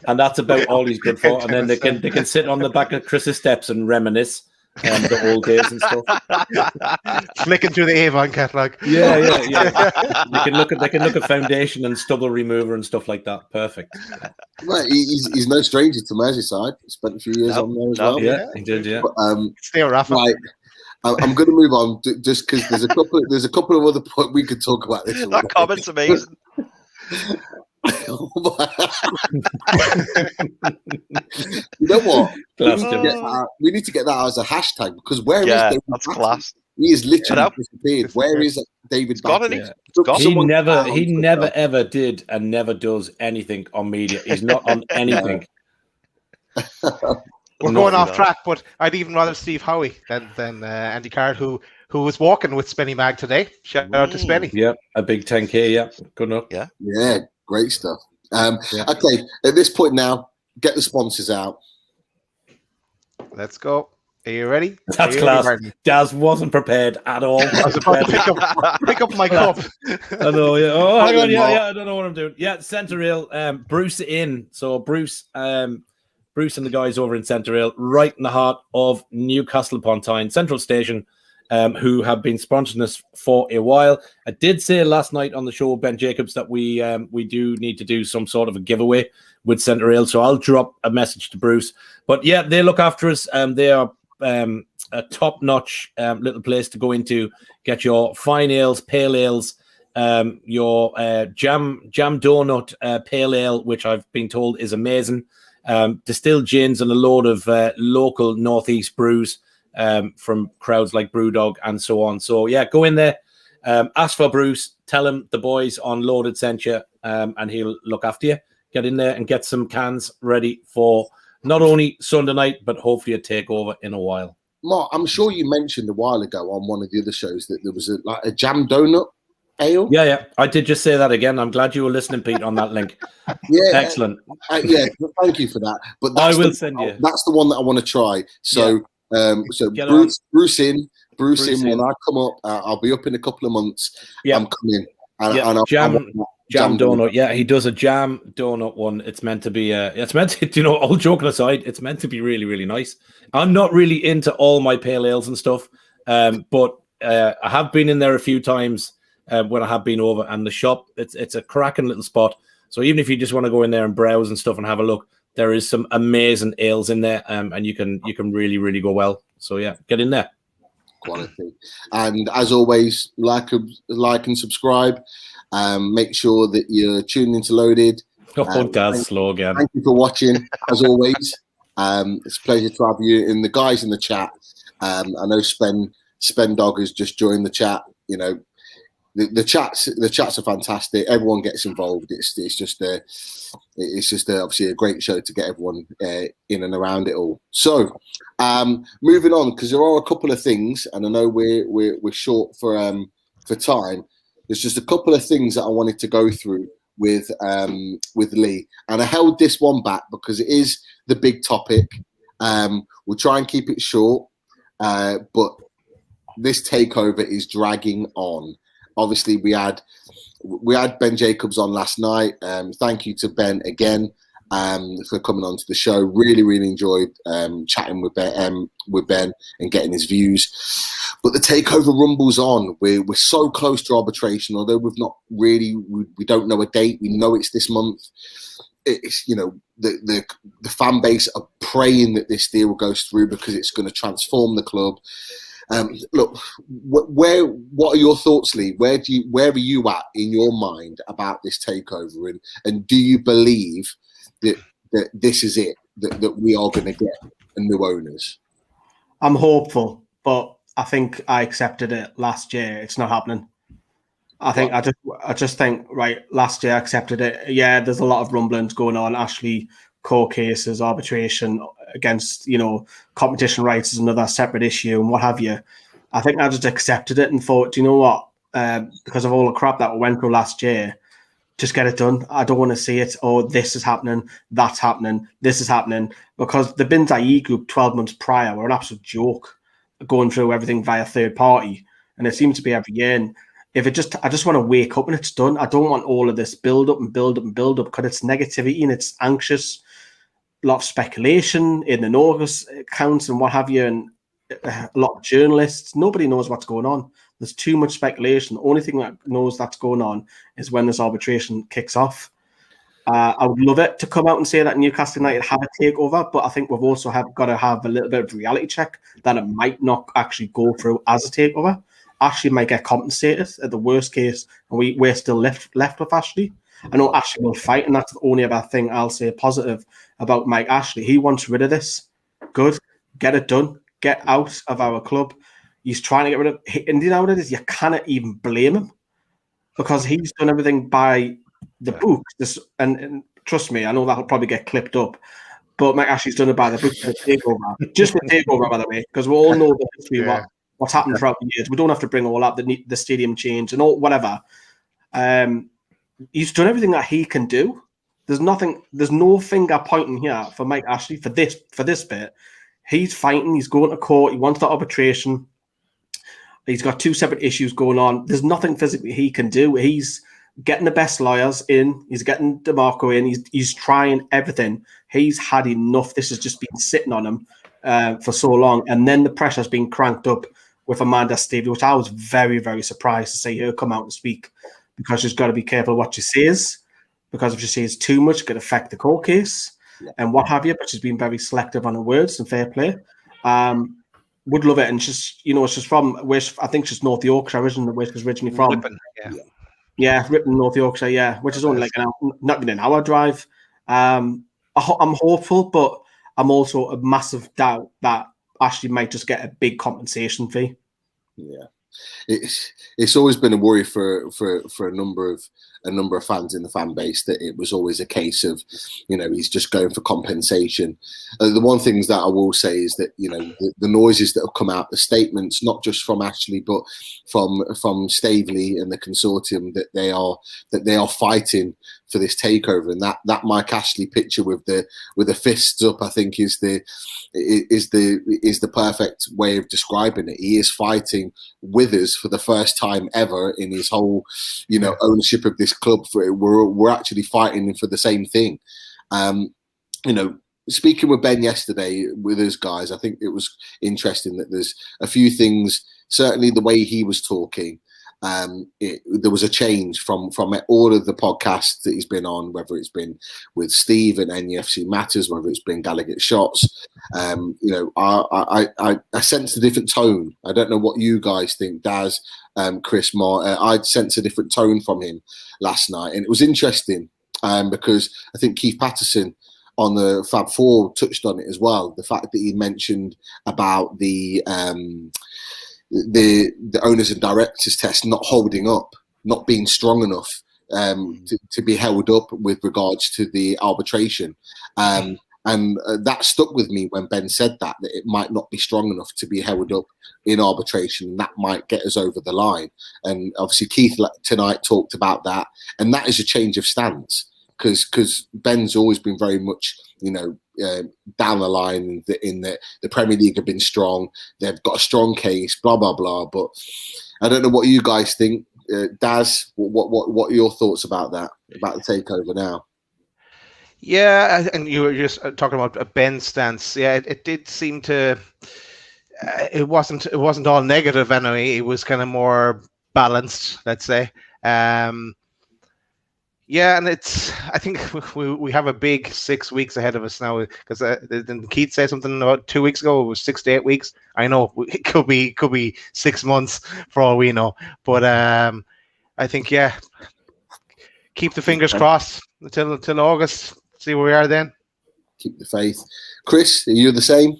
Speaker 6: And that's about all he's good for. And then they can sit on the back of Chris's steps and reminisce the old days and stuff.
Speaker 2: Flicking through the Avon catalogue.
Speaker 6: Yeah. They can look at foundation and stubble remover and stuff like that. Perfect.
Speaker 1: Right, he's no stranger to Merseyside. Spent a few years on there as well.
Speaker 6: Yeah, he did. Yeah.
Speaker 1: But,
Speaker 2: Still Rafa.
Speaker 1: right, I'm going to move on just because there's a couple of other points we could talk about this.
Speaker 4: That comment's amazing.
Speaker 1: You know what? We need to get that as a hashtag because where is David
Speaker 4: that's
Speaker 1: Batty?
Speaker 4: class.
Speaker 1: He is literally disappeared. Where is David Batty?
Speaker 6: He never ever did and never does anything on media. He's not on anything.
Speaker 2: We're going off track, but I'd even rather Steve Howie than Andy Carroll, who was walking with Spenny Mag today. Shout out to Spenny.
Speaker 6: Yeah, a big 10K. Yeah, good enough.
Speaker 1: Yeah, great stuff. Okay, at this point now, get the sponsors out.
Speaker 2: Let's go. Are you ready?
Speaker 6: That's class. Daz wasn't prepared at all.
Speaker 2: I was about to pick up my cup.
Speaker 6: I know. Yeah. Oh, hang on. Yeah. I don't know what I'm doing. Yeah, Centre Rail. Bruce in. So Bruce and the guys over in Centre Rail, right in the heart of Newcastle upon Tyne Central Station, who have been sponsoring us for a while. I did say last night on the show, Ben Jacobs, that we do need to do some sort of a giveaway with Centre Rail. So I'll drop a message to Bruce. But yeah, they look after us. They are a top-notch little place to go into, get your fine ales, pale ales, your jam donut pale ale, which I've been told is amazing. Distilled gins and a load of local northeast brews from crowds like Brewdog and so on. So yeah, go in there, ask for Bruce, tell him the boys on Loaded sent you, and he'll look after you. Get in there and get some cans ready for not only Sunday night, but hopefully a takeover in a while.
Speaker 1: Mark, I'm sure you mentioned a while ago on one of the other shows that there was a jam donut ale.
Speaker 6: Yeah. I did just say that again. I'm glad you were listening, Pete, on that link.
Speaker 1: Yeah,
Speaker 6: excellent.
Speaker 1: Yeah, thank you for that. But
Speaker 6: I will send you.
Speaker 1: That's the one that I want to try. So, Bruce in when I come up. I'll be up in a couple of months. Yeah, I'm coming. And
Speaker 6: jam donut. Yeah, he does a jam donut one. It's meant to be all joking aside, it's meant to be really, really nice. I'm not really into all my pale ales and stuff, but I have been in there a few times when I have been over, and the shop, it's a cracking little spot. So even if you just want to go in there and browse and stuff and have a look, there is some amazing ales in there, and you can really, really go well. So yeah, get in there.
Speaker 1: Quality. And as always, like and subscribe. Make sure that you're tuned into Loaded.
Speaker 6: That's slow again.
Speaker 1: Thank you for watching, as always. It's a pleasure to have you and the guys in the chat. I know Spen Dog has just joined the chat. You know, the chats are fantastic. Everyone gets involved. It's just obviously a great show to get everyone in and around it all. So moving on, because there are a couple of things, and I know we're short for time. There's just a couple of things that I wanted to go through with Lee, and I held this one back because it is the big topic. We'll try and keep it short, but this takeover is dragging on. Obviously, we had Ben Jacobs on last night. Thank you to Ben again for coming on to the show. Really, really enjoyed chatting with Ben and getting his views. But the takeover rumbles on. We're so close to arbitration, although we've not really. We don't know a date. We know it's this month. It's, you know, the fan base are praying that this deal goes through because it's going to transform the club. Look, what are your thoughts, Lee? Where are you at in your mind about this takeover, and do you believe that this is it, that we are going to get a new owners?
Speaker 5: I'm hopeful, but I think I accepted it last year. It's not happening. I just think, right, last year I accepted it. Yeah, there's a lot of rumblings going on. Ashley court cases, arbitration against, you know, competition rights is another separate issue and what have you. I think I just accepted it and thought, do you know what? Because of all the crap that we went through last year, just get it done. I don't want to see it. Oh, this is happening. That's happening. This is happening. Because the Binzai group 12 months prior were an absolute joke, going through everything via third party. And it seems to be every year. And I just want to wake up and it's done. I don't want all of this build up because it's negativity and it's anxious. A lot of speculation in the August accounts and what have you. And a lot of journalists. Nobody knows what's going on. There's too much speculation. The only thing that knows that's going on is when this arbitration kicks off. I would love it to come out and say that Newcastle United have a takeover, but I think we've also got to have a little bit of reality check that it might not actually go through as a takeover. Ashley might get compensated at the worst case, and we're still left with Ashley. I know Ashley will fight, and that's the only other thing I'll say positive about Mike Ashley. He wants rid of this. Good. Get it done. Get out of our club. He's trying to get rid of it. And you know what it is? You cannot even blame him because he's done everything by the book. And trust me, I know that'll probably get clipped up, but Mike Ashley's done it by the book for the takeover. Just the takeover, by the way, because we all know the history of what's happened throughout the years. We don't have to bring all up the stadium change and all whatever. He's done everything that he can do. There's no finger pointing here for Mike Ashley for this bit. He's fighting. He's going to court. He wants the arbitration. He's got 2 separate issues going on. There's nothing physically he can do. He's getting the best lawyers in. He's getting DeMarco in. He's trying everything. He's had enough. This has just been sitting on him for so long. And then the pressure's been cranked up with Amanda Stevie, which I was very, very surprised to see her come out and speak, because she's got to be careful what she says, because if she says too much, it could affect the court case and what have you. But she's been very selective on her words and fair play. Would love it. And she's, she's from where I think she's North Yorkshire, where she's originally from.
Speaker 2: Ripon,
Speaker 5: yeah, Ripon, North Yorkshire, yeah, which is only like not even an hour drive. I'm hopeful, but I'm also a massive doubt that Ashley might just get a big compensation fee.
Speaker 1: Yeah, it's always been a worry for a number of fans in the fan base that it was always a case of, he's just going for compensation. The one things that I will say is that the noises that have come out, the statements, not just from Ashley but from Staveley and the consortium, that they are fighting for this takeover, and that Mike Ashley picture with the fists up, I think is the perfect way of describing it. He is fighting with us for the first time ever in his whole ownership of this club. We're actually fighting for the same thing. Speaking with Ben yesterday with us guys, I think it was interesting that there's a few things, certainly the way he was talking, there was a change from all of the podcasts that he's been on, whether it's been with Steve and NUFC Matters, whether it's been Gallagher Shots. I sense a different tone. I don't know what you guys think, Daz, Chris, Mark. I'd sense a different tone from him last night, and it was interesting because I think Keith Patterson on the Fab Four touched on it as well. The fact that he mentioned about the owners and directors test not holding up, not being strong enough to be held up with regards to the arbitration. And that stuck with me when Ben said that it might not be strong enough to be held up in arbitration, and that might get us over the line. And obviously Keith tonight talked about that, and that is a change of stance, because Ben's always been very much, down the line in that the Premier League have been strong. They've got a strong case, blah, blah, blah. But I don't know what you guys think. Daz, what are your thoughts about that, about the takeover now?
Speaker 2: Yeah, and you were just talking about Ben's stance. Yeah, it did seem to. It wasn't all negative anyway. It was kind of more balanced, let's say. Yeah, and I think we have a big 6 weeks ahead of us now, because didn't Keith say something about 2 weeks ago? It was 6 to 8 weeks. I know it could be 6 months for all we know, but I think keep the fingers crossed until August. See where we are then.
Speaker 1: Keep the faith. Chris, are you the same?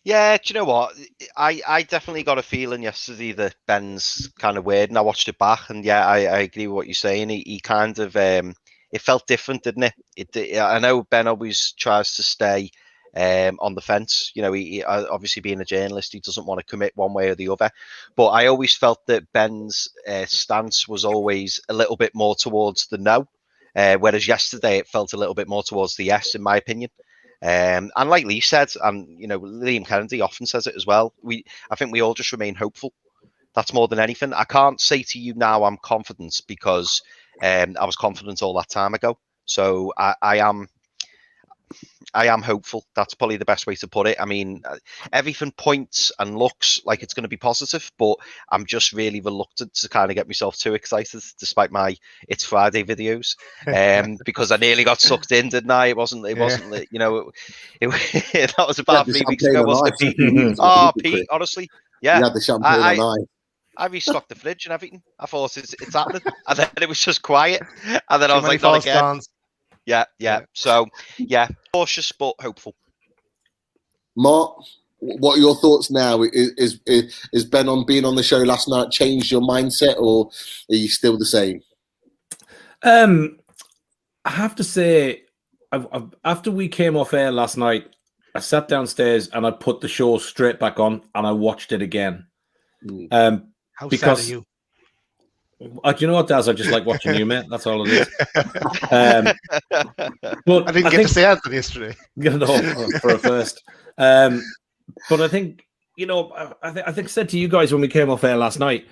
Speaker 4: Yeah, do you know what? I definitely got a feeling yesterday that Ben's kind of weird, and I watched it back, and I agree with what you're saying. He kind of it felt different, didn't it? I know Ben always tries to stay on the fence. He obviously, being a journalist, he doesn't want to commit one way or the other. But I always felt that Ben's stance was always a little bit more towards the no, whereas yesterday it felt a little bit more towards the yes, in my opinion. And like Lee said, and Liam Kennedy often says it as well, I think we all just remain hopeful. That's more than anything. I can't say to you now I'm confident, because I was confident all that time ago. So I am hopeful. That's probably the best way to put it. I mean, everything points and looks like it's going to be positive, but I'm just really reluctant to kind of get myself too excited, despite my "It's Friday" videos, because I nearly got sucked in, didn't I? It wasn't. You know, that was about 3 weeks ago, wasn't it, Pete? Oh, Pete, honestly, yeah.
Speaker 1: You had the champagne on ice.
Speaker 4: I restocked the fridge and everything. I thought it's happening, and then it was just quiet, and then I was like, not again. Yeah. So, yeah, cautious but hopeful.
Speaker 1: Mark, what are your thoughts now? Is Ben on being on the show last night changed your mindset, or are you still the same?
Speaker 6: I have to say, after we came off air last night, I sat downstairs and I put the show straight back on and I watched it again.
Speaker 2: How
Speaker 6: because,
Speaker 2: sad are you?
Speaker 6: Do you know what, Daz? I just like watching you, mate. That's all it is. But
Speaker 2: I didn't get to say Anthony yesterday.
Speaker 6: No, for a first. But I think, you know, I think I said to you guys when we came off air last night,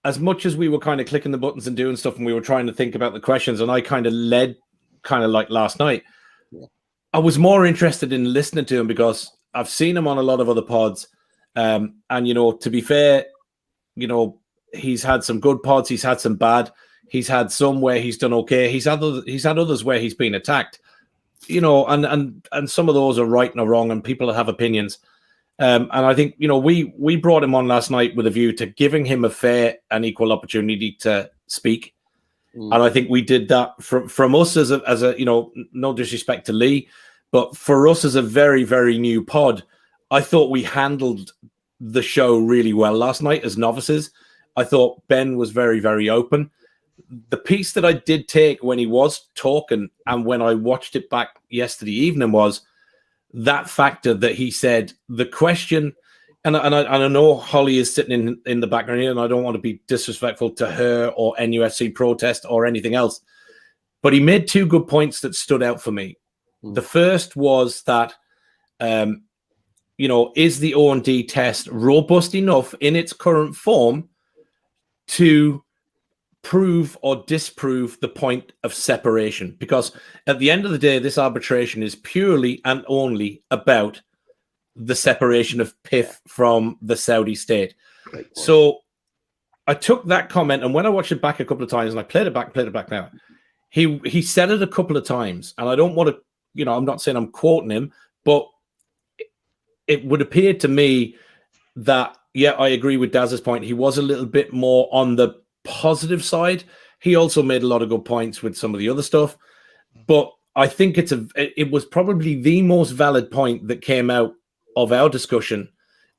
Speaker 6: as much as we were kind of clicking the buttons and doing stuff and we were trying to think about the questions, and I kind of led kind of like last night, I was more interested in listening to him because I've seen him on a lot of other pods. And, you know, to be fair, you know, he's had some good pods. He's had some bad. He's had some where he's done okay. He's had others where he's been attacked, you know, and some of those are right and wrong, and people have opinions. And I think, you know, we brought him on last night with a view to giving him a fair and equal opportunity to speak. And I think we did that from us as a, you know, no disrespect to Lee, but for us as a very, very new pod, I thought we handled the show really well last night as novices. I thought Ben was very, very open. The piece that I did take when he was talking and when I watched it back yesterday evening was that factor that he said, the question, and I know Holly is sitting in the background here, and I don't want to be disrespectful to her or NUFC protest or anything else, but he made two good points that stood out for me. The first was that, you know, is the O&D test robust enough in its current form to prove or disprove the point of separation? Because at the end of the day, this arbitration is purely and only about the separation of PIF from the Saudi state. So I took that comment, and when I watched it back a couple of times, and I played it back now, he said it a couple of times, and I don't want to, you know, I'm not saying I'm quoting him, but it would appear to me that, yeah, I agree with Daz's point. He was a little bit more on the positive side. He also made a lot of good points with some of the other stuff, but I think it was probably the most valid point that came out of our discussion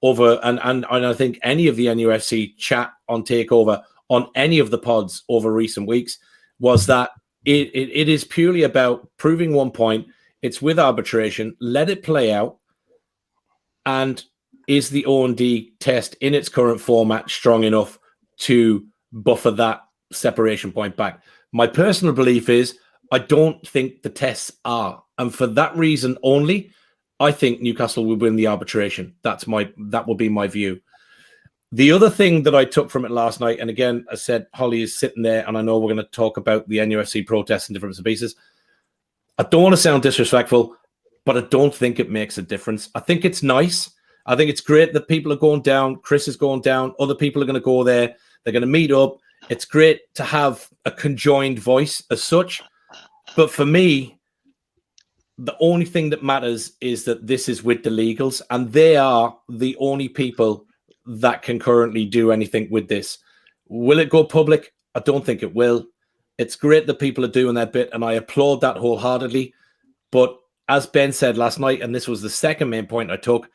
Speaker 6: over, and I think any of the NUFC chat on Takeover on any of the pods over recent weeks was that it is purely about proving one point. It's with arbitration. Let it play out. And is the O&D test in its current format strong enough to buffer that separation point back? My personal belief is I don't think the tests are. And for that reason only, I think Newcastle will win the arbitration. That will be my view. The other thing that I took from it last night, and again, I said Holly is sitting there, and I know we're going to talk about the NUFC protests and different bits and pieces. I don't want to sound disrespectful, but I don't think it makes a difference. I think it's nice. I think it's great that people are going down. Chris is going down. Other people are going to go there. They're going to meet up. It's great to have a conjoined voice as such. But for me, the only thing that matters is that this is with the legals, and they are the only people that can currently do anything with this. Will it go public? I don't think it will. It's great that people are doing their bit, and I applaud that wholeheartedly. But as Ben said last night, and this was the second main point I took,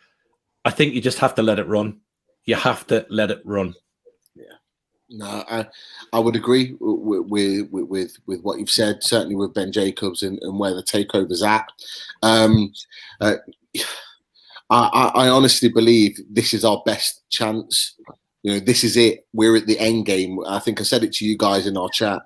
Speaker 6: I think you just have to let it run. You have to let it run.
Speaker 1: Yeah. No, I would agree with what you've said, certainly with Ben Jacobs and where the takeover's at. I honestly believe this is our best chance. You know, this is it. We're at the end game. I think I said it to you guys in our chat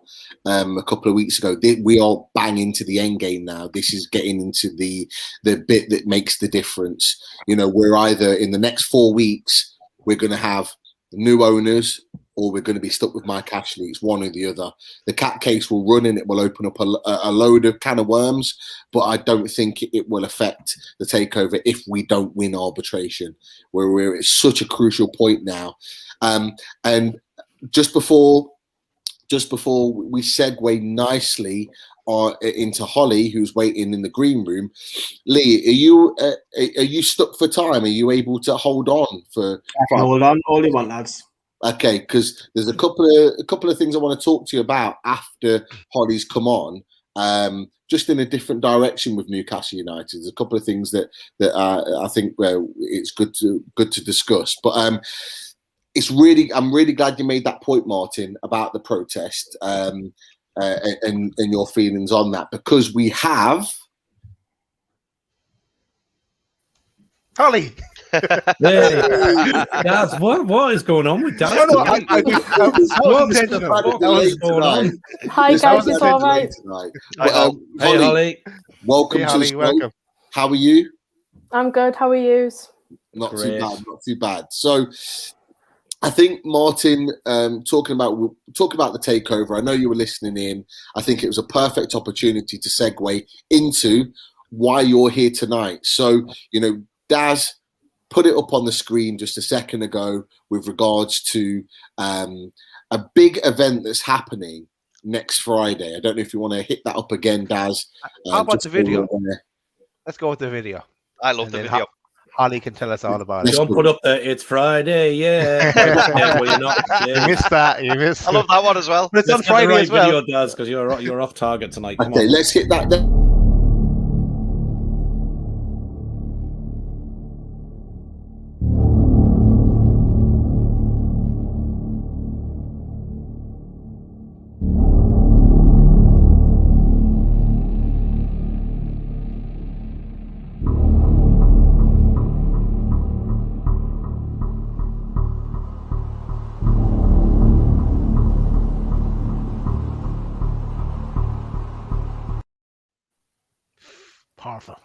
Speaker 1: a couple of weeks ago. We are bang into the end game now. This is getting into the bit that makes the difference. You know, we're either in the next 4 weeks, we're going to have new owners, or we're going to be stuck with Mike Ashley. It's one or the other. The cat case will run and it will open up a load of can of worms, but I don't think it will affect the takeover if we don't win arbitration, where we're at such a crucial point now. And just before we segue nicely into Holly, who's waiting in the green room, Lee, are you stuck for time? Are you able to hold on for?
Speaker 5: Hold on, all you want, lads.
Speaker 1: Okay, because there's a couple of things I want to talk to you about after Holly's come on. Just in a different direction with Newcastle United. There's a couple of things that I think it's good to discuss. But I'm really glad you made that point, Martin, about the protest and your feelings on that, because we have
Speaker 2: Holly.
Speaker 6: Daz, what is going on with Daz?
Speaker 7: Hi guys, it's all right.
Speaker 1: Hey Holly, welcome to the show.
Speaker 2: Welcome.
Speaker 1: How are you?
Speaker 7: I'm good. How are you?
Speaker 1: Not too bad. So I think, Martin, talking about the takeover, I know you were listening in. I think it was a perfect opportunity to segue into why you're here tonight. So, Daz put it up on the screen just a second ago with regards to a big event that's happening next Friday. I don't know if you want to hit that up again, Daz.
Speaker 2: How about the video? Let's go with the video.
Speaker 4: I love the video.
Speaker 2: Holly can tell us all about it.
Speaker 6: Don't put up the "It's Friday," yeah. Well, you're not. Yeah.
Speaker 2: You missed that. You missed.
Speaker 4: I love that one as well.
Speaker 2: But it's on Friday as well.
Speaker 6: Video, Daz, because you're off target tonight. Come
Speaker 1: okay,
Speaker 6: on.
Speaker 1: let's hit that.
Speaker 2: Powerful.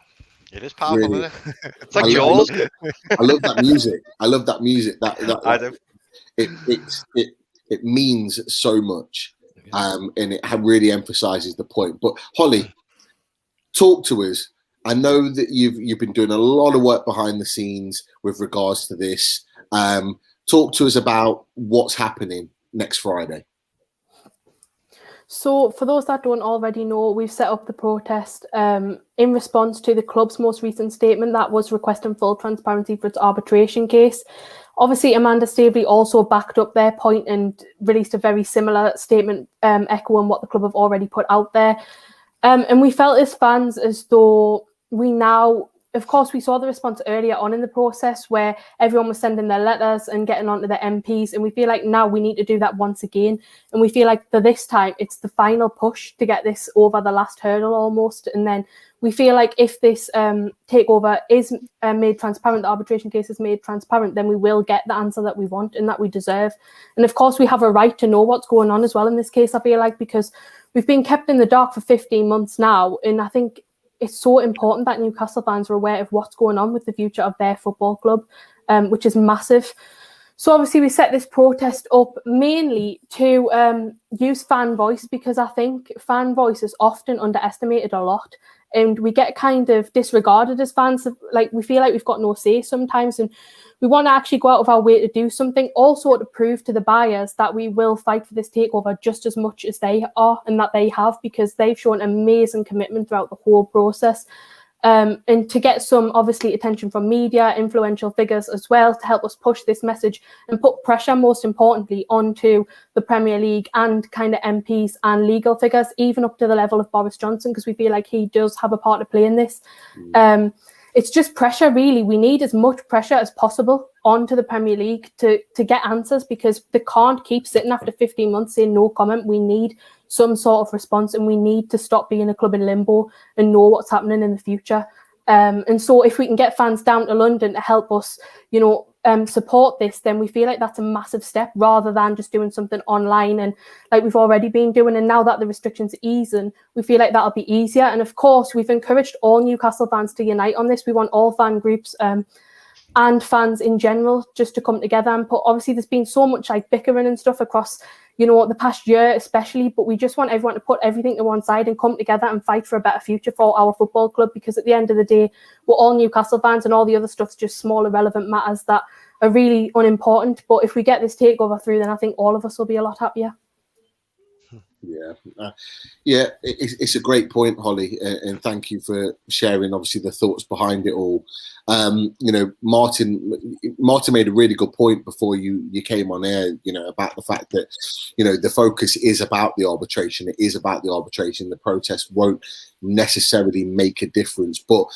Speaker 4: It is powerful,
Speaker 1: Really.
Speaker 4: isn't it? It's like Jaws.
Speaker 1: I love that music. I love that music.
Speaker 4: I do.
Speaker 1: It means so much, and it really emphasizes the point. But Holly, talk to us. I know that you've been doing a lot of work behind the scenes with regards to this. Talk to us about what's happening next Friday.
Speaker 7: So, for those that don't already know, we've set up the protest in response to the club's most recent statement that was requesting full transparency for its arbitration case. Obviously, Amanda Staveley also backed up their point and released a very similar statement echoing what the club have already put out there. And we felt as fans as though we now, of course, we saw the response earlier on in the process where everyone was sending their letters and getting onto the MPs. And we feel like now we need to do that once again. And we feel like for this time, it's the final push to get this over the last hurdle almost. And then we feel like if this takeover is made transparent, the arbitration case is made transparent, then we will get the answer that we want and that we deserve. And of course, we have a right to know what's going on as well in this case, I feel like, because we've been kept in the dark for 15 months now. And I think it's so important that Newcastle fans are aware of what's going on with the future of their football club, which is massive. So obviously we set this protest up mainly to use fan voice, because I think fan voice is often underestimated a lot. And we get kind of disregarded as fans. Like, we feel like we've got no say sometimes. And we want to actually go out of our way to do something, also to prove to the buyers that we will fight for this takeover just as much as they are and that they have, because they've shown amazing commitment throughout the whole process. And to get some, obviously, attention from media, influential figures as well, to help us push this message and put pressure, most importantly, onto the Premier League and kind of MPs and legal figures, even up to the level of Boris Johnson, because we feel like he does have a part to play in this. It's just pressure, really. We need as much pressure as possible onto the Premier League to get answers, because they can't keep sitting after 15 months saying no comment. We need some sort of response, and we need to stop being a club in limbo and know what's happening in the future. And so if we can get fans down to London to help us, support this, then we feel like that's a massive step, rather than just doing something online and like we've already been doing. And now that the restrictions are easing, we feel like that'll be easier. And of course, we've encouraged all Newcastle fans to unite on this. We want all fan groups and fans in general just to come together and put. Obviously, there's been so much like bickering and stuff across, you know, the past year especially, but we just want everyone to put everything to one side and come together and fight for a better future for our football club, because at the end of the day, we're all Newcastle fans and all the other stuff's just small irrelevant matters that are really unimportant. But if we get this takeover through, then I think all of us will be a lot happier.
Speaker 1: Yeah, it's a great point, Holly, and thank you for sharing obviously the thoughts behind it all. You know, Martin made a really good point before you came on air, you know, about the fact that, you know, the focus is about the arbitration. It is about the arbitration. The protest won't necessarily make a difference, but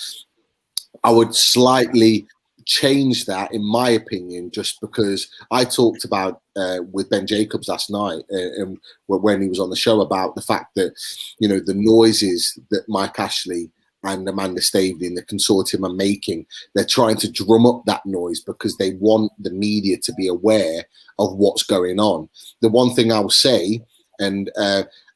Speaker 1: I would slightly change that, in my opinion, just because I talked about with Ben Jacobs last night and when he was on the show about the fact that, you know, the noises that Mike Ashley and Amanda Staveley and the consortium are making, they're trying to drum up that noise because they want the media to be aware of what's going on. The one thing I will say, and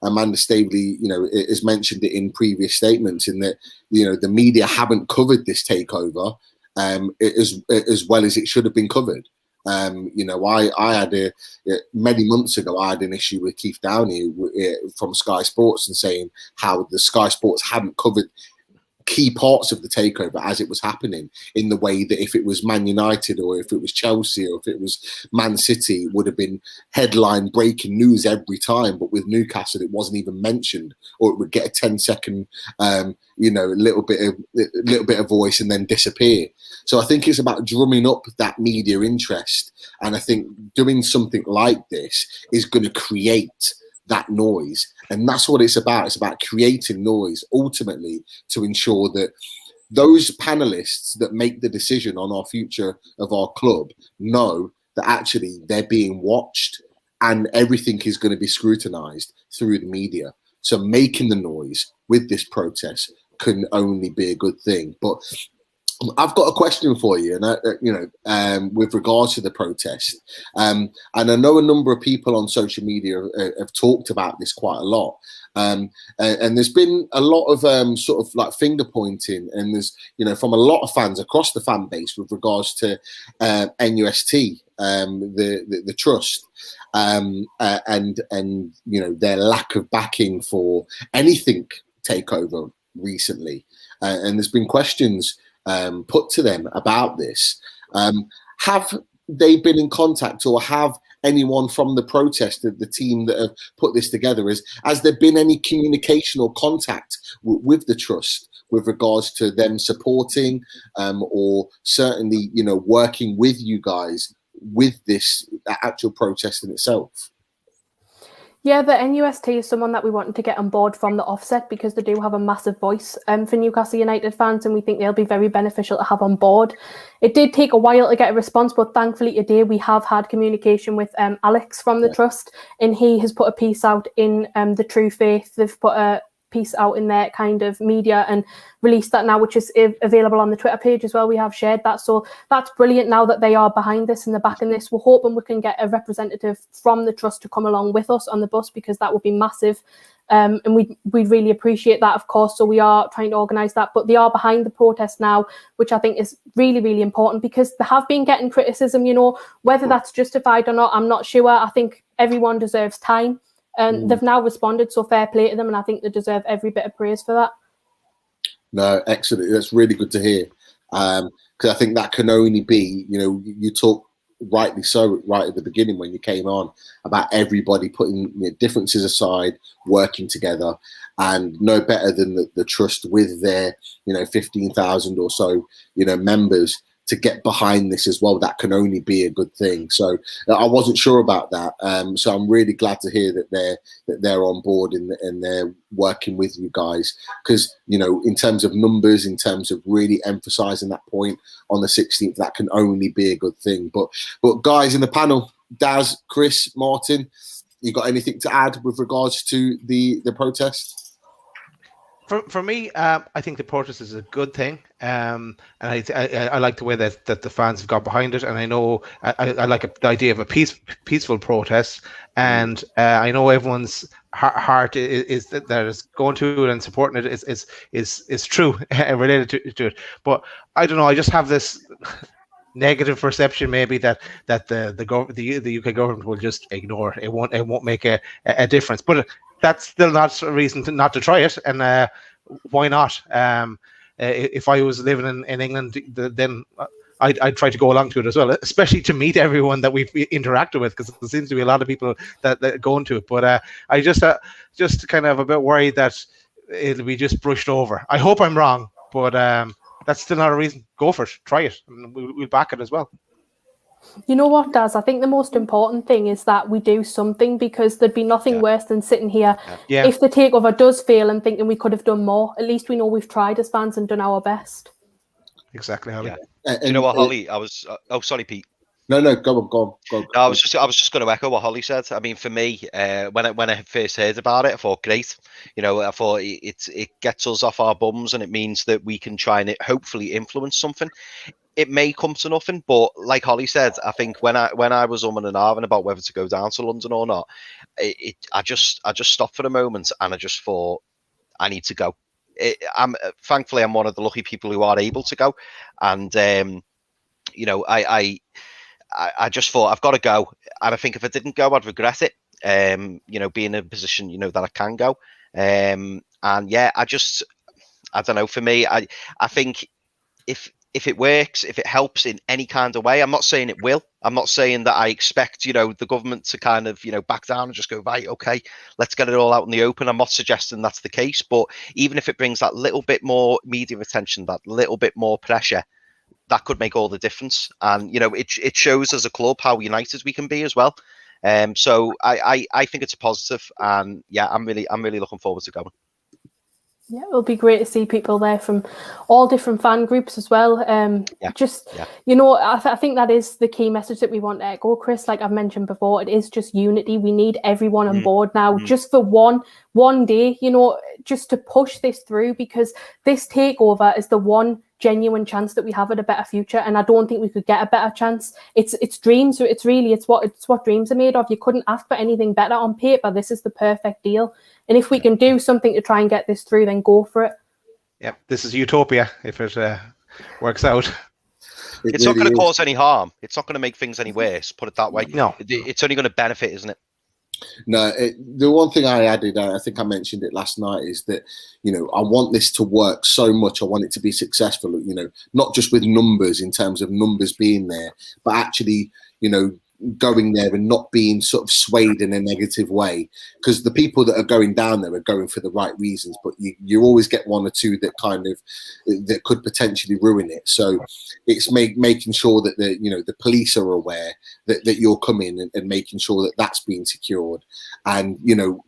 Speaker 1: Amanda Staveley, you know, has mentioned it in previous statements, in that, you know, the media haven't covered this takeover as well as it should have been covered. You know, I had many months ago, I had an issue with Keith Downey from Sky Sports and saying how the Sky Sports hadn't covered key parts of the takeover as it was happening, in the way that if it was Man United or if it was Chelsea or if it was Man City, it would have been headline breaking news every time. But with Newcastle, it wasn't even mentioned, or it would get a 10-second, you know, a little bit of voice and then disappear. So I think it's about drumming up that media interest, and I think doing something like this is going to create that noise, and that's what it's about. It's about creating noise ultimately to ensure that those panelists that make the decision on our future of our club know that actually they're being watched and everything is going to be scrutinized through the media. So making the noise with this protest can only be a good thing. But I've got a question for you, and you know, with regards to the protest, and I know a number of people on social media have talked about this quite a lot, and there's been a lot of sort of like finger pointing, and there's, you know, from a lot of fans across the fan base with regards to NUST, the trust, and you know, their lack of backing for anything takeover recently, and there's been questions put to them about this. Have they been in contact, or have anyone from the protest, the team that have put this together, has there been any communication or contact with the trust with regards to them supporting or certainly, you know, working with you guys with this actual protest in itself?
Speaker 7: Yeah, the NUST is someone that we wanted to get on board from the offset, because they do have a massive voice for Newcastle United fans, and we think they'll be very beneficial to have on board. It did take a while to get a response, but thankfully today we have had communication with Alex from the trust, and he has put a piece out in the True Faith. They've put a piece out in their kind of media and released that now, which is available on the Twitter page as well. We have shared that, so that's brilliant now that they are behind this and they're backing this. We're hoping we can get a representative from the trust to come along with us on the bus, because that would be massive, and we'd really appreciate that, of course. So we are trying to organise that, but they are behind the protest now, which I think is really, really important, because they have been getting criticism, you know, whether that's justified or not, I'm not sure. I think everyone deserves time. And they've now responded, so fair play to them, and I think they deserve every bit of praise for that.
Speaker 1: No, excellent. That's really good to hear, because I think that can only be, you know, you talk rightly so right at the beginning when you came on about everybody putting, you know, differences aside, working together, and no better than the trust with their, you know, 15,000 or so, you know, members to get behind this as well. That can only be a good thing. So I wasn't sure about that. So I'm really glad to hear that they're on board and they're working with you guys, because, you know, in terms of numbers, in terms of really emphasizing that point on the 16th, that can only be a good thing. But guys in the panel, Daz, Chris, Martin, you got anything to add with regards to the protest?
Speaker 2: For me, I think the protest is a good thing, and I like the way that the fans have got behind it, and I know I like the idea of a peaceful protest, and I know everyone's heart is that is going to it and supporting it is true and related to it. But I don't know, I just have this negative perception maybe that the UK government will just ignore it. It won't make a difference. But that's still not a reason not to try it. And why not? If I was living in England, then I'd try to go along to it as well, especially to meet everyone that we've interacted with, because there seems to be a lot of people that go into it. But I just kind of a bit worried that it'll be just brushed over. I hope I'm wrong, but that's still not a reason. Go for it, try it, and we'll back it as well.
Speaker 7: You know what, Daz? I think the most important thing is that we do something, because there'd be nothing worse than sitting here if the takeover does fail and thinking we could have done more. At least we know we've tried as fans and done our best.
Speaker 2: Exactly, Holly.
Speaker 4: You know what, Holly? I was. Oh, sorry, Pete.
Speaker 1: No, go on.
Speaker 4: No, I was just going to echo what Holly said. I mean, for me, when I first heard about it, I thought, great. You know, I thought it gets us off our bums, and it means that we can try and hopefully influence something. It may come to nothing, but like Holly said, I think when I was and ahhing about whether to go down to London or not, I just stopped for a moment, and I just thought, I need to go. Thankfully, I'm one of the lucky people who are able to go, and you know, I just thought, I've got to go, and I think if I didn't go, I'd regret it. You know, being in a position, you know, that I can go, and yeah, I don't know. For me, I think if it works, if it helps in any kind of way, I'm not saying it will. I'm not saying that I expect, you know, the government to kind of, you know, back down and just go, right, okay, let's get it all out in the open. I'm not suggesting that's the case, but even if it brings that little bit more media attention, that little bit more pressure, that could make all the difference. And, you know, it shows as a club how united we can be as well. So I think it's a positive, and yeah, I'm really looking forward to going.
Speaker 7: Yeah, it'll be great to see people there from all different fan groups as well. You know, I think that is the key message that we want to echo, Chris. Like I've mentioned before, it is just unity. We need everyone on board now, just for one day, you know, just to push this through, because this takeover is the one genuine chance that we have at a better future, and I don't think we could get a better chance. It's dreams, so it's what dreams are made of. You couldn't ask for anything better. On paper, this is the perfect deal, and if we can do something to try and get this through, then go for it. Yeah,
Speaker 2: this is utopia if it works out.
Speaker 4: It's not going to cause any harm. It's not going to make things any worse, put it that way.
Speaker 2: No,
Speaker 4: it's only going to benefit, isn't it?
Speaker 1: No, the one thing I added, I think I mentioned it last night, is that, you know, I want this to work so much. I want it to be successful, you know, not just with numbers, in terms of numbers being there, but actually, you know, going there and not being sort of swayed in a negative way, because the people that are going down there are going for the right reasons, but you always get one or two that could potentially ruin it. So it's making sure that the police are aware that you're coming, and making sure that that's being secured, and, you know,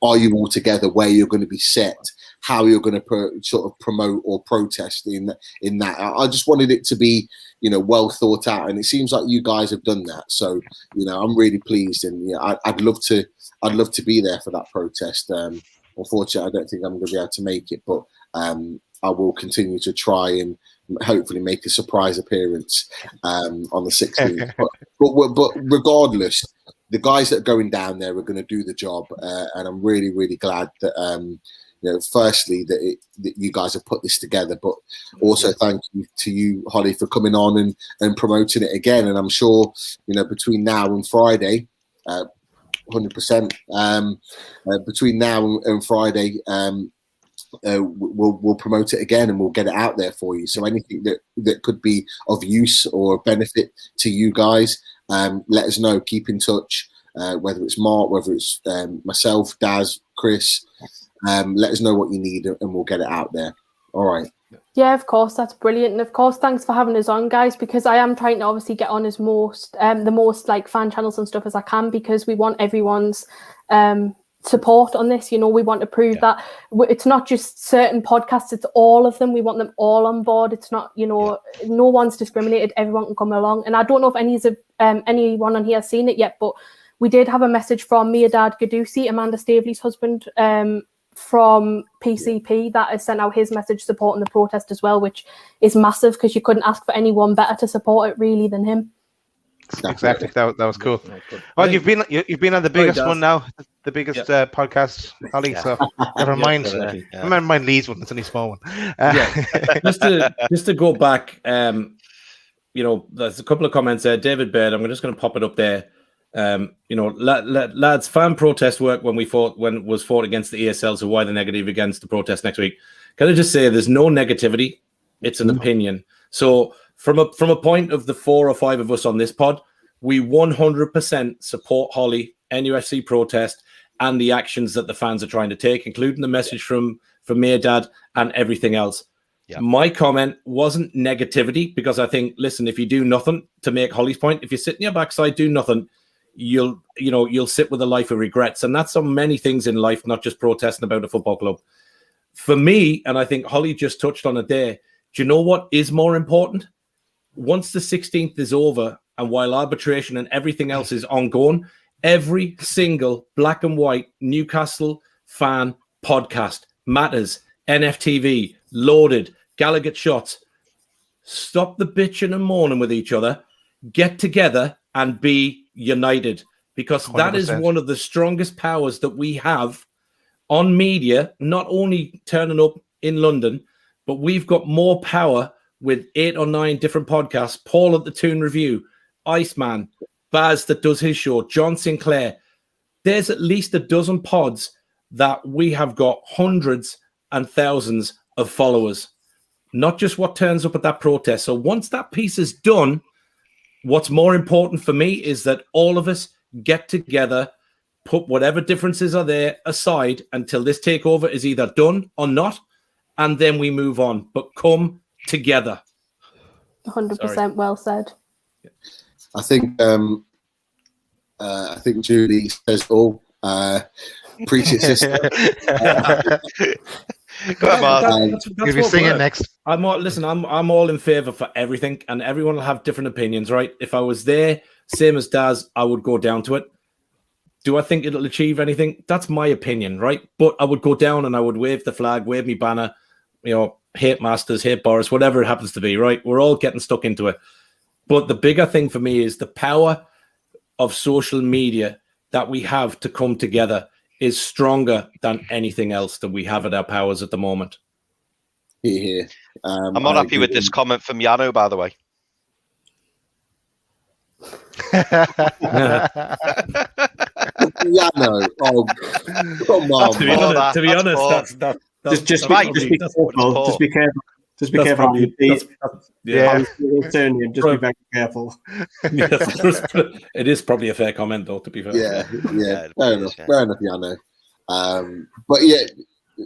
Speaker 1: are you all together, where you're going to be set, how you're going to sort of promote or protest in that. I just wanted it to be, you know, well thought out, and it seems like you guys have done that. So, you know, I'm really pleased, and I'd love to be there for that protest. Unfortunately, I don't think I'm going to be able to make it, but I will continue to try and hopefully make a surprise appearance on the 16th. but regardless, the guys that are going down there are going to do the job, and I'm really, really glad that. You know, firstly, that you guys have put this together, but also thank you to you, Holly, for coming on and promoting it again. And I'm sure, you know, between now and Friday, 100%, between now and Friday, we'll promote it again, and we'll get it out there for you. So anything that could be of use or benefit to you guys, let us know. Keep in touch, whether it's Mark, whether it's myself, Daz, Chris. Let us know what you need, and we'll get it out there. All right.
Speaker 7: Yeah, of course, that's brilliant. And of course, thanks for having us on, guys, because I am trying to obviously get on as the most like fan channels and stuff as I can, because we want everyone's support on this. You know, we want to prove that it's not just certain podcasts, it's all of them. We want them all on board. It's not, you know, no one's discriminated. Everyone can come along. And I don't know if anyone on here has seen it yet, but we did have a message from Mirdad Gadusi, Amanda Staveley's husband, from PCP, that has sent out his message supporting the protest as well, which is massive, because you couldn't ask for anyone better to support it really than him.
Speaker 2: Exactly, that was cool. Well, you've been on the biggest one now, the biggest podcast, Holly. So never mind. Never mind Lee's one; it's only a small one.
Speaker 6: Just to go back, there's a couple of comments there. David Baird, I'm just going to pop it up there. Lads, fan protest work when was fought against the ESL, so why the negative against the protest next week? Can I just say there's no negativity? It's an opinion. So from a point of the 4 or 5 of us on this pod, we 100% support Holly, NUFC protest, and the actions that the fans are trying to take, including the message from Maydad and everything else. Yeah. My comment wasn't negativity, because I think, listen, if you do nothing, to make Holly's point, if you sit in your backside, do nothing, you'll sit with a life of regrets. And that's on many things in life, not just protesting about a football club. For me, and I think Holly just touched on it there, do you know what is more important? Once the 16th is over, and while arbitration and everything else is ongoing, every single black and white Newcastle fan podcast matters. NFTV, Loaded, Gallagher Shots. Stop the bitching and moaning with each other. Get together and be united, because 100%. That is one of the strongest powers that we have on media, not only turning up in London, but we've got more power with 8 or 9 different podcasts. Paul at the Toon Review, Iceman, Baz that does his show, John Sinclair. There's at least a dozen pods that we have got hundreds and thousands of followers, not just what turns up at that protest. So once that piece is done, what's more important for me is that all of us get together, put whatever differences are there aside until this takeover is either done or not, and then we move on. But come together.
Speaker 7: 100% well said.
Speaker 1: I think Julie says all. Preach it, sister.
Speaker 2: Come on, you'll be singing next.
Speaker 6: I'm all in favour for everything, and everyone will have different opinions, right? If I was there, same as Daz, I would go down to it. Do I think it'll achieve anything? That's my opinion, right? But I would go down and I would wave the flag, wave me banner, hate Masters, hate Boris, whatever it happens to be, right? We're all getting stuck into it. But the bigger thing for me is the power of social media that we have to come together is stronger than anything else that we have at our powers at the moment.
Speaker 1: Yeah.
Speaker 4: I'm not happy with this comment from Yano, by the way.
Speaker 1: Yano, oh, come on.
Speaker 6: To be honest, that's
Speaker 5: just be careful. Just be careful. Just be careful. Just be very careful.
Speaker 6: It is probably a fair comment, though, to be fair.
Speaker 1: Yeah. Fair enough, Yano. But yeah,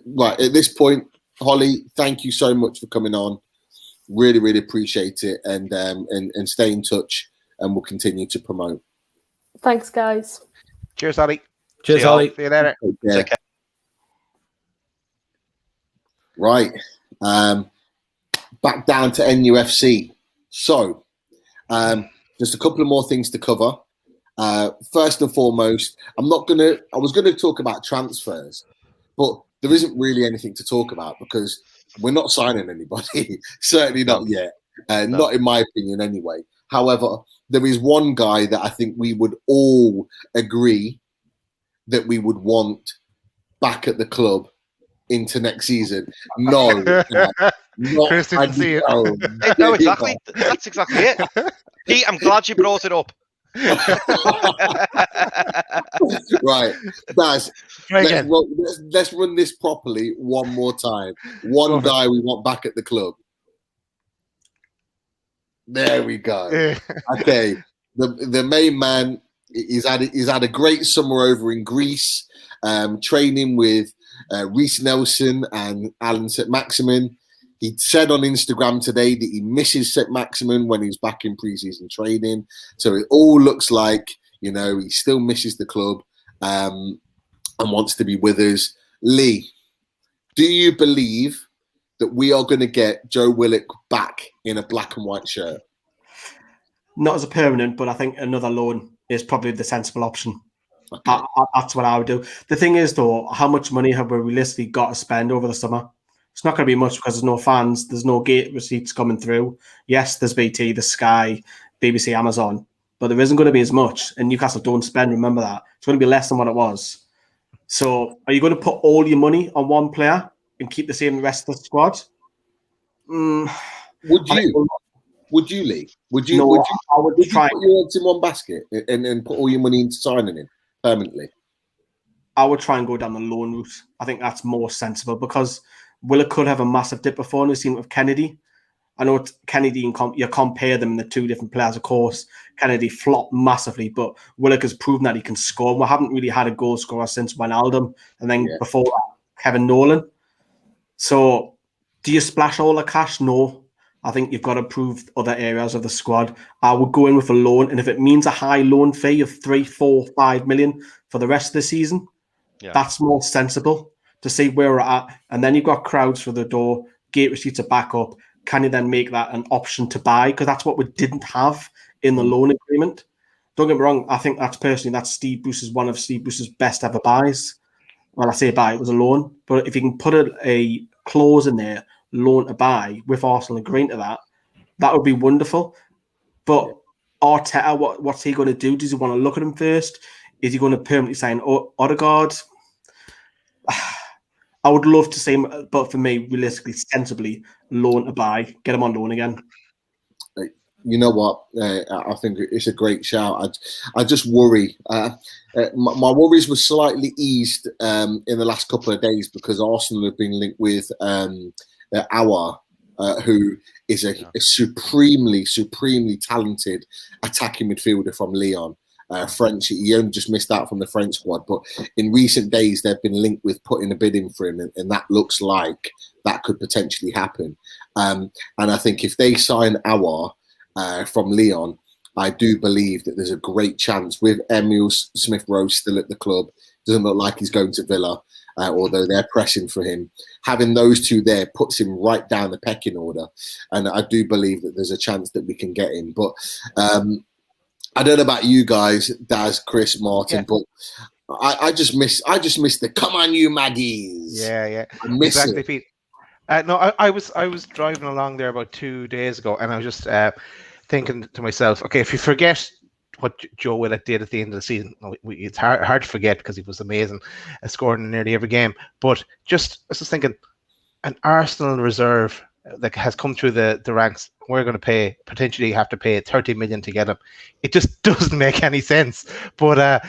Speaker 1: right, at this point, Holly, thank you so much for coming on. Really, really appreciate it. And stay in touch, and we'll continue to promote.
Speaker 7: Thanks, guys.
Speaker 2: Cheers, Holly.
Speaker 6: Cheers, Holly.
Speaker 2: See you later.
Speaker 1: Take care. Right. Back down to NUFC. So, just a couple of more things to cover. First and foremost, I was gonna talk about transfers, but there isn't really anything to talk about because we're not signing anybody. Certainly not yet. Not in my opinion anyway. However, there is one guy that I think we would all agree that we would want back at the club into next season. No.
Speaker 2: Chris didn't see it.
Speaker 4: No, exactly. That's exactly it. Pete, I'm glad you brought it up.
Speaker 1: Right, guys, let's run this properly one more time. One guy we want back at the club. There we go. Okay, the main man. He's had a great summer over in Greece, training with Reece Nelson and Alan St-Maximin. He said on Instagram today that he misses St-Maximin when he's back in pre-season training. So it all looks like, he still misses the club and wants to be with us. Lee, do you believe that we are going to get Joe Willock back in a black and white shirt?
Speaker 5: Not as a permanent, but I think another loan is probably the sensible option.
Speaker 1: Okay.
Speaker 5: That's what I would do. The thing is, though, how much money have we realistically got to spend over the summer? It's not going to be much because there's no fans, there's no gate receipts coming through. Yes, there's BT, the Sky, BBC, Amazon, but there isn't going to be as much. And Newcastle don't spend, remember that. It's going to be less than what it was. So are you going to put all your money on one player and keep the same rest of the squad?
Speaker 1: Would you? Would you, Lee? Would you?
Speaker 5: No,
Speaker 1: would you?
Speaker 5: I would
Speaker 1: Would you
Speaker 5: try.
Speaker 1: put your eggs in one basket and put all your money into signing him permanently?
Speaker 5: I would try and go down the loan route. I think that's more sensible because Willock could have a massive dip before, and we've seen it with Kennedy. I know Kennedy, you compare them in the two different players, of course. Kennedy flopped massively, but Willock has proven that he can score. We haven't really had a goal scorer since Wijnaldum, and then before that, Kevin Nolan. So, do you splash all the cash? No. I think you've got to prove other areas of the squad. I would go in with a loan, and if it means a high loan fee of 3, 4, 5 million for the rest of the season, that's more sensible to see where we're at. And then you've got crowds for the door, gate receipts to back up. Can you then make that an option to buy? Because that's what we didn't have in the loan agreement. Don't get me wrong. I think that's Steve Bruce's one of Steve Bruce's best ever buys. Well, I say buy, it was a loan. But if you can put a clause in there, loan to buy, with Arsenal agreeing to that, that would be wonderful. But Arteta, what's he going to do? Does he want to look at him first? Is he going to permanently sign Odegaard? I would love to see him, but for me, realistically, sensibly, loan to buy, get him on loan again.
Speaker 1: You know what? I think it's a great shout. I just worry. My worries were slightly eased in the last couple of days because Arsenal have been linked with Aouar, who is a supremely talented attacking midfielder from Lyon. French, he only just missed out from the French squad, but in recent days they've been linked with putting a bid in for him, and that looks like that could potentially happen. And I think if they sign Aouar from Lyon, I do believe that there's a great chance with Emile Smith-Rowe still at the club. Doesn't look like he's going to Villa, although they're pressing for him. Having those two there puts him right down the pecking order, and I do believe that there's a chance that we can get him. But I don't know about you guys, Daz, Chris, Martin, but I just miss the come on you Maggies.
Speaker 2: Yeah.
Speaker 1: I miss
Speaker 2: exactly,
Speaker 1: it.
Speaker 2: Pete. No, I was driving along there about 2 days ago, and I was just thinking to myself, okay, if you forget what Joe Willock did at the end of the season, it's hard to forget because he was amazing, scoring in nearly every game. But I was just thinking, an Arsenal reserve that has come through the ranks, we're going to potentially have to pay 30 million to get him. It just doesn't make any sense. But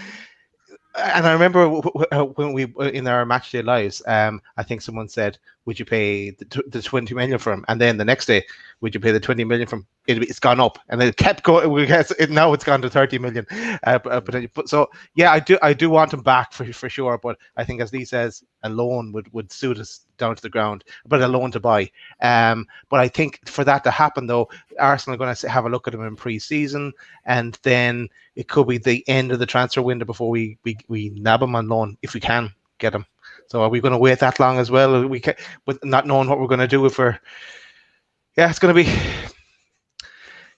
Speaker 2: and I remember when we in our matchday lives, I think someone said, "Would you pay the 20 million for him?" And then the next day, "Would you pay the 20 million from?" It's gone up, and it kept going. Now it's gone to 30 million. But so yeah, I do want him back for sure. But I think, as Lee says, a loan would suit us down to the ground, but a loan to buy. But I think for that to happen, though, Arsenal are going to have a look at him in pre-season, and then it could be the end of the transfer window before we nab him on loan if we can get him. So are we going to wait that long as well? We can, with not knowing what we're going to do if we're. Yeah, it's going to be.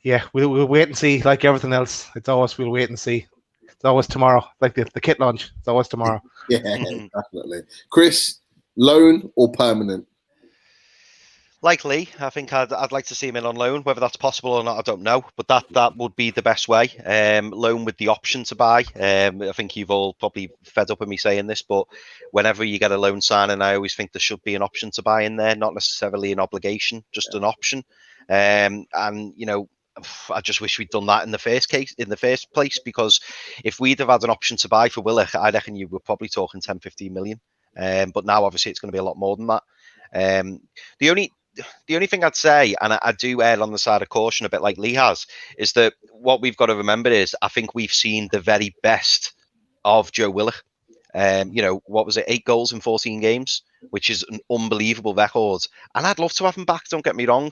Speaker 2: Yeah, we'll wait and see. Like everything else, we'll wait and see. It's always tomorrow, like the kit launch. It's always tomorrow.
Speaker 1: Yeah, definitely. Chris, loan or permanent?
Speaker 4: Likely, I think I'd like to see him in on loan. Whether that's possible or not, I don't know. But that would be the best way. Loan with the option to buy. I think you've all probably fed up with me saying this, but whenever you get a loan signing, I always think there should be an option to buy in there, not necessarily an obligation, just an option. And you know, I just wish we'd done that in the first place, because if we'd have had an option to buy for Willock, I reckon you were probably talking 10-15 million. But now obviously it's going to be a lot more than that. The only thing I'd say, and I do err on the side of caution a bit like Lee has, is that what we've got to remember is I think we've seen the very best of Joe Willock. You know, what was it, 8 goals in 14 games, which is an unbelievable record. And I'd love to have him back, don't get me wrong.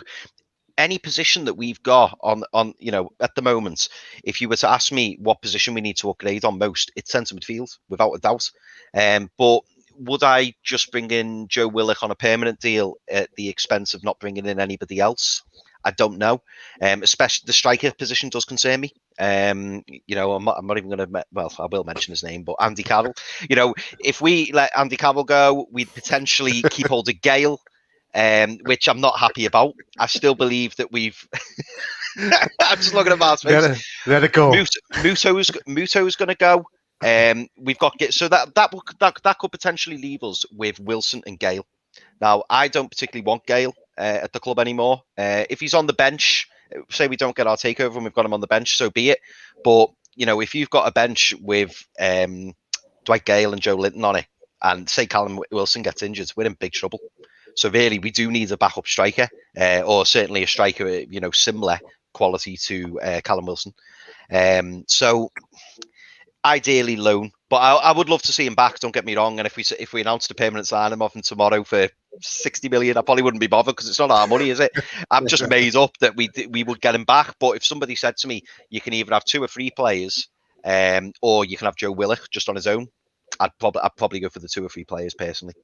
Speaker 4: Any position that we've got on you know, at the moment, if you were to ask me what position we need to upgrade on most, it's centre midfield, without a doubt. But would I just bring in Joe Willock on a permanent deal at the expense of not bringing in anybody else? I don't know. Especially the striker position does concern me. You know, I'm not even going to. Well, I will mention his name, but Andy Carroll. You know, if we let Andy Carroll go, we'd potentially keep hold of Gale, which I'm not happy about. I still believe that we've. I'm just looking at Mark's face.
Speaker 2: Let it go.
Speaker 4: Muto's going to go. We've got so that could potentially leave us with Wilson and Gale. Now, I don't particularly want Gale at the club anymore. If he's on the bench, say we don't get our takeover and we've got him on the bench, so be it. But you know, if you've got a bench with Dwight Gale and Joe Linton on it, and say Callum Wilson gets injured, we're in big trouble. So really, we do need a backup striker, or certainly a striker, you know, similar quality to Callum Wilson. So ideally loan, but I would love to see him back. Don't get me wrong. And if we announced a permanent signing of him tomorrow for 60 million, I probably wouldn't be bothered because it's not our money, is it? I'm just made up that we would get him back. But if somebody said to me, you can either have 2 or 3 players, or you can have Joe Willock just on his own, I'd probably go for the 2 or 3 players personally.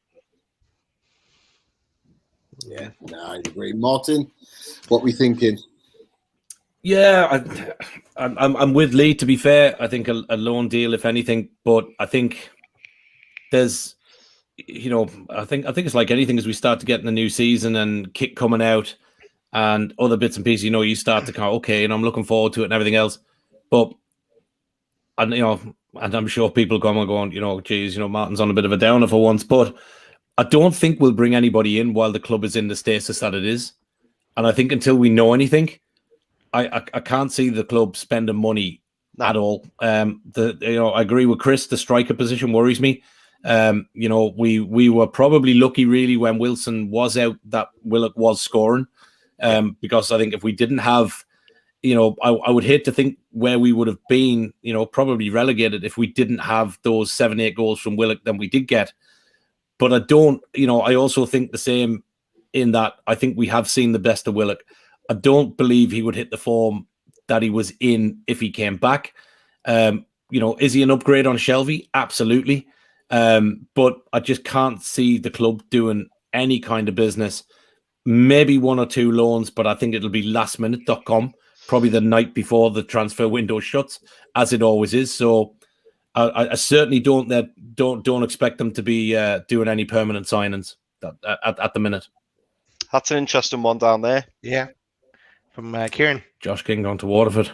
Speaker 1: Yeah, no, I agree. Martin, what we thinking?
Speaker 6: Yeah, I'm with Lee. To be fair, I think a loan deal, if anything, but I think there's, you know, I think it's like anything as we start to get in the new season and Kit coming out and other bits and pieces. You know, you start to go, okay, and I'm looking forward to it and everything else. But and you know, and I'm sure people going, you know, geez, you know, Martin's on a bit of a downer for once, but I don't think we'll bring anybody in while the club is in the status that it is. And I think until we know anything, I can't see the club spending money at all. You know, I agree with Chris. The striker position worries me. You know, we were probably lucky really when Wilson was out that Willock was scoring, because I think if we didn't have, you know, I would hate to think where we would have been, you know, probably relegated if we didn't have those 7-8 goals from Willock than we did get. But I don't, you know, I also think the same in that I think we have seen the best of Willock. I don't believe he would hit the form that he was in if he came back. You know, is he an upgrade on Shelby? Absolutely. But I just can't see the club doing any kind of business. Maybe 1 or 2 loans, but I think it'll be lastminute.com, probably the night before the transfer window shuts, as it always is. So I certainly don't expect them to be doing any permanent signings at the minute.
Speaker 4: That's an interesting one down there.
Speaker 2: Yeah. From Kieran.
Speaker 6: Josh King going to Waterford.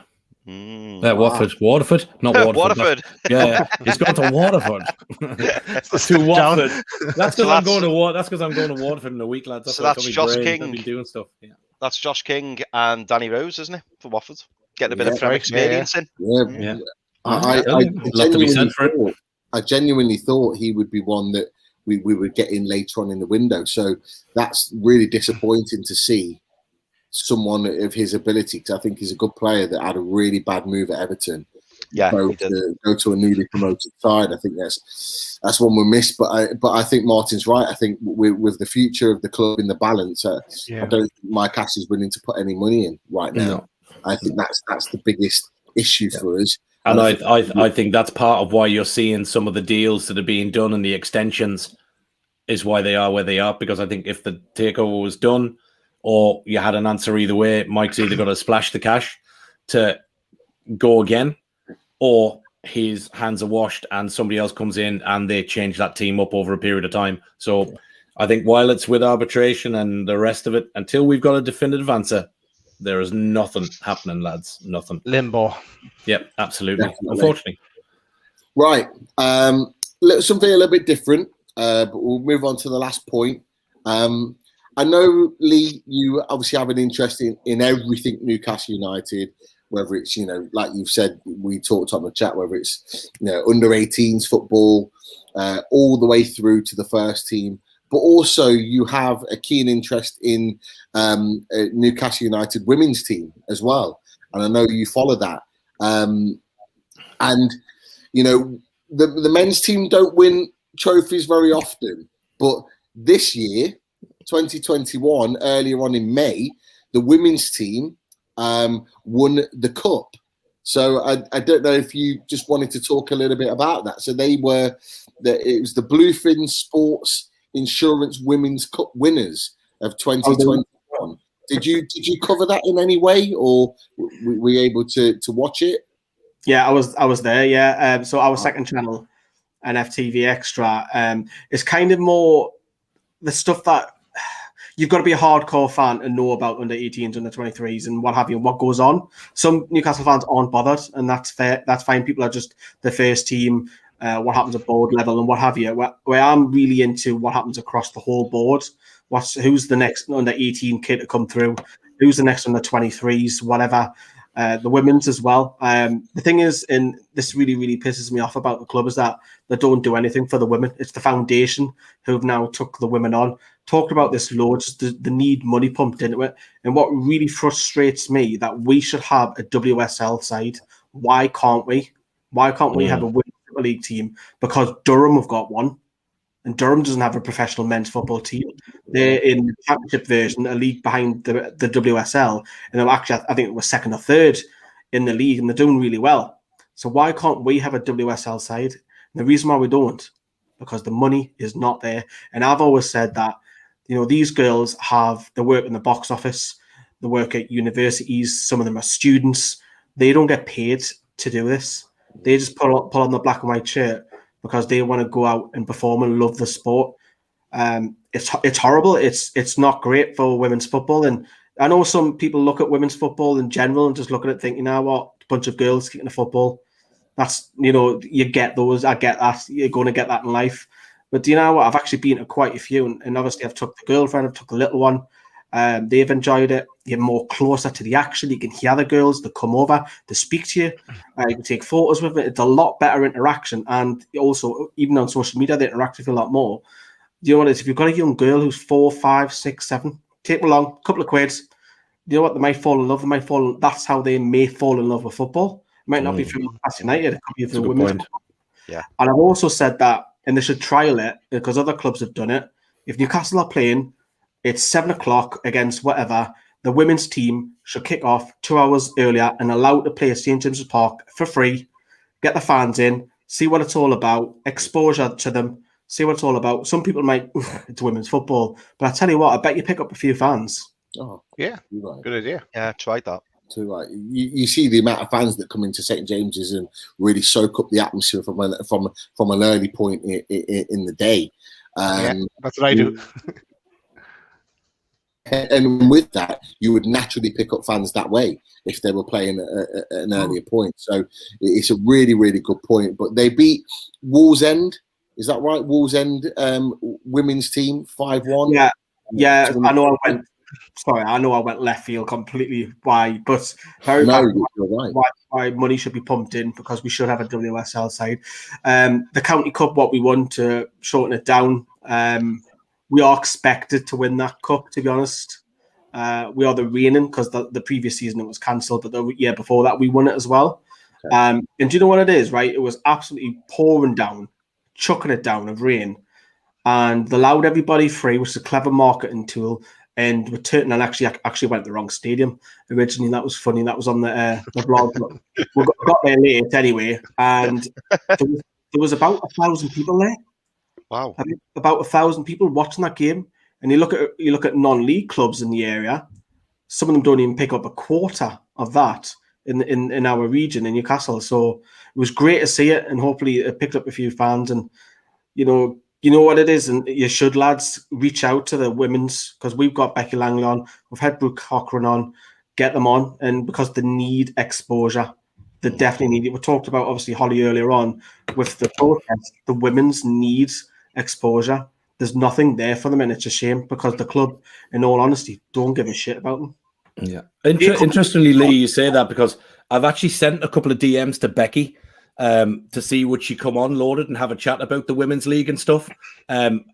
Speaker 4: Wow.
Speaker 6: Waterford? Not Waterford.
Speaker 4: Waterford.
Speaker 6: Yeah, he's going to Waterford. To Waterford. That's because I'm going to That's because I'm going to Waterford in a week, lads.
Speaker 4: That's Josh King.
Speaker 6: I've been doing stuff. Yeah.
Speaker 4: That's Josh King and Danny Rose, isn't it, for Watford? Getting a bit of Prem experience in.
Speaker 1: Yeah. I genuinely thought he would be one that we would get in later on in the window. So that's really disappointing to see someone of his ability, because I think he's a good player that had a really bad move at Everton.
Speaker 4: Yeah,
Speaker 1: go to a newly promoted side. I think that's one we missed. But I think Martin's right. I think with the future of the club in the balance, I don't think Mike Ash is willing to put any money in right now. No. I think that's the biggest issue for us.
Speaker 6: And I think that's part of why you're seeing some of the deals that are being done and the extensions is why they are where they are. Because I think if the takeover was done, or you had an answer either way, Mike's either got to splash the cash to go again, or his hands are washed and somebody else comes in and they change that team up over a period of time. So I think while it's with arbitration and the rest of it, until we've got a definitive answer, there is nothing happening, lads. Nothing.
Speaker 2: Limbo.
Speaker 6: Yep, absolutely. Definitely. Unfortunately.
Speaker 1: Right. Something a little bit different, but we'll move on to the last point. I know, Lee, you obviously have an interest in everything Newcastle United, whether it's, you know, like you've said, we talked on the chat, whether it's, you know, under 18s football, all the way through to the first team. But also you have a keen interest in Newcastle United women's team as well. And I know you follow that. And, you know, the men's team don't win trophies very often. But this year, 2021, earlier on in May, the women's team won the cup. So I don't know if you just wanted to talk a little bit about that. So it was the Bluefin Sports Insurance Women's Cup winners of 2021. Did you cover that in any way, or were you able to watch it?
Speaker 5: Yeah, I was there. Yeah, so our second channel, NFTV Extra, is kind of more the stuff that you've got to be a hardcore fan and know about under 18s, under 23s, and what have you, what goes on. Some Newcastle fans aren't bothered, and that's fair. That's fine. People are just the first team. What happens at board level and what have you. Where I'm really into what happens across the whole board. Who's the next under 18 kid to come through? who's the next under 23s, whatever. The women's as well. The thing is, and this really, really pisses me off about the club, is that they don't do anything for the women. It's the foundation who've now took the women on. Talked about this loads. The need money pumped into it. And what really frustrates me, that we should have a WSL side. Why can't we? Why can't we have a women's league team? Because Durham have got one. And Durham doesn't have a professional men's football team. They're in the championship version, a league behind the WSL. And they're actually, I think it was second or third in the league, and they're doing really well. So why can't we have a WSL side? And the reason why we don't, because the money is not there. And I've always said that, these girls they work in the box office, they work at universities, some of them are students. They don't get paid to do this. They just pull on the black and white shirt because they want to go out and perform and love the sport. It's horrible. It's not great for women's football. And I know some people look at women's football in general and just look at it thinking, what, a bunch of girls kicking a football. That's, you get those. I get that. You're going to get that in life. But do you know what? I've actually been to quite a few. And obviously I've took the girlfriend, I've took the little one. They've enjoyed it. You're more closer to the action. You can hear the girls. They come over. They speak to you. You can take photos with it. It's a lot better interaction. And also, even on social media, they interact with you a lot more. Do you know what it is? If you've got a young girl who's 4, 5, 6, 7, take them along, a couple of quid. You know what? They might fall in love. That's how they may fall in love with football. It might not be through Newcastle United. It could be through women's football.
Speaker 4: Yeah.
Speaker 5: And I've also said that, and they should trial it because other clubs have done it. If Newcastle are playing, it's 7 o'clock against whatever, the women's team should kick off 2 hours earlier and allow to play at St. James's Park for free, get the fans in, see what it's all about, exposure to them, see what it's all about. Some people might, it's women's football, but I tell you what, I bet you pick up a few fans.
Speaker 1: Oh,
Speaker 2: yeah,
Speaker 1: right.
Speaker 2: Good idea.
Speaker 4: Yeah, tried that.
Speaker 1: Too right. You see the amount of fans that come into St. James's and really soak up the atmosphere from an early point in the day.
Speaker 2: That's what I do.
Speaker 1: And with that, you would naturally pick up fans that way if they were playing at an earlier point. So it's a really, really good point. But they beat Wallsend. Is that right? Wallsend women's team 5-1.
Speaker 5: Yeah. I know I went left field completely. Why? But
Speaker 1: you're right.
Speaker 5: Why money should be pumped in, because we should have a WSL side. The County Cup, what we won, to shorten it down, we are expected to win that cup, to be honest. We are the reigning, because the previous season it was cancelled, but the year before that we won it as well. Okay. And do you know what it is, right? It was absolutely pouring down, chucking it down of rain. And they allowed everybody free, which is a clever marketing tool. And we're turning and actually went to the wrong stadium originally. That was funny. That was on the blog. We got there late anyway. And there was about 1,000 people there.
Speaker 4: Wow.
Speaker 5: About 1,000 people watching that game. And you look at non-league clubs in the area, some of them don't even pick up a quarter of that in our region in Newcastle. So it was great to see it, and hopefully it picked up a few fans. And you know what it is, and you should, lads, reach out to the women's, because we've got Becky Langley on, we've had Brooke Cochran on, get them on, and because they need exposure. They definitely need it. We talked about, obviously, Holly earlier on with the protest. The women's needs exposure. There's nothing there for them, and it's a shame, because the club, in all honesty, don't give a shit about them.
Speaker 6: Yeah. Interestingly, Lee, you say that, because I've actually sent a couple of DMs to Becky to see would she come on loaded and have a chat about the women's league and stuff. And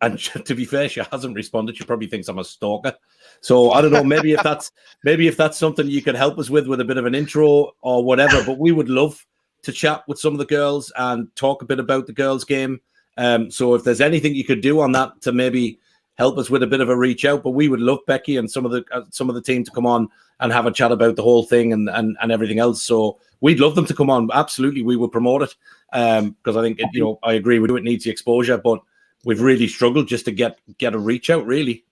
Speaker 6: to be fair, she hasn't responded. She probably thinks I'm a stalker. So I don't know, maybe if that's something you could help us with a bit of an intro or whatever. But we would love to chat with some of the girls and talk a bit about the girls' game. So if there's anything you could do on that to maybe help us with a bit of a reach out, but we would love Becky and some of the team to come on and have a chat about the whole thing and everything else. So we'd love them to come on. Absolutely, we would promote it, because I think I agree with you. It needs the exposure, but we've really struggled just to get a reach out. Really,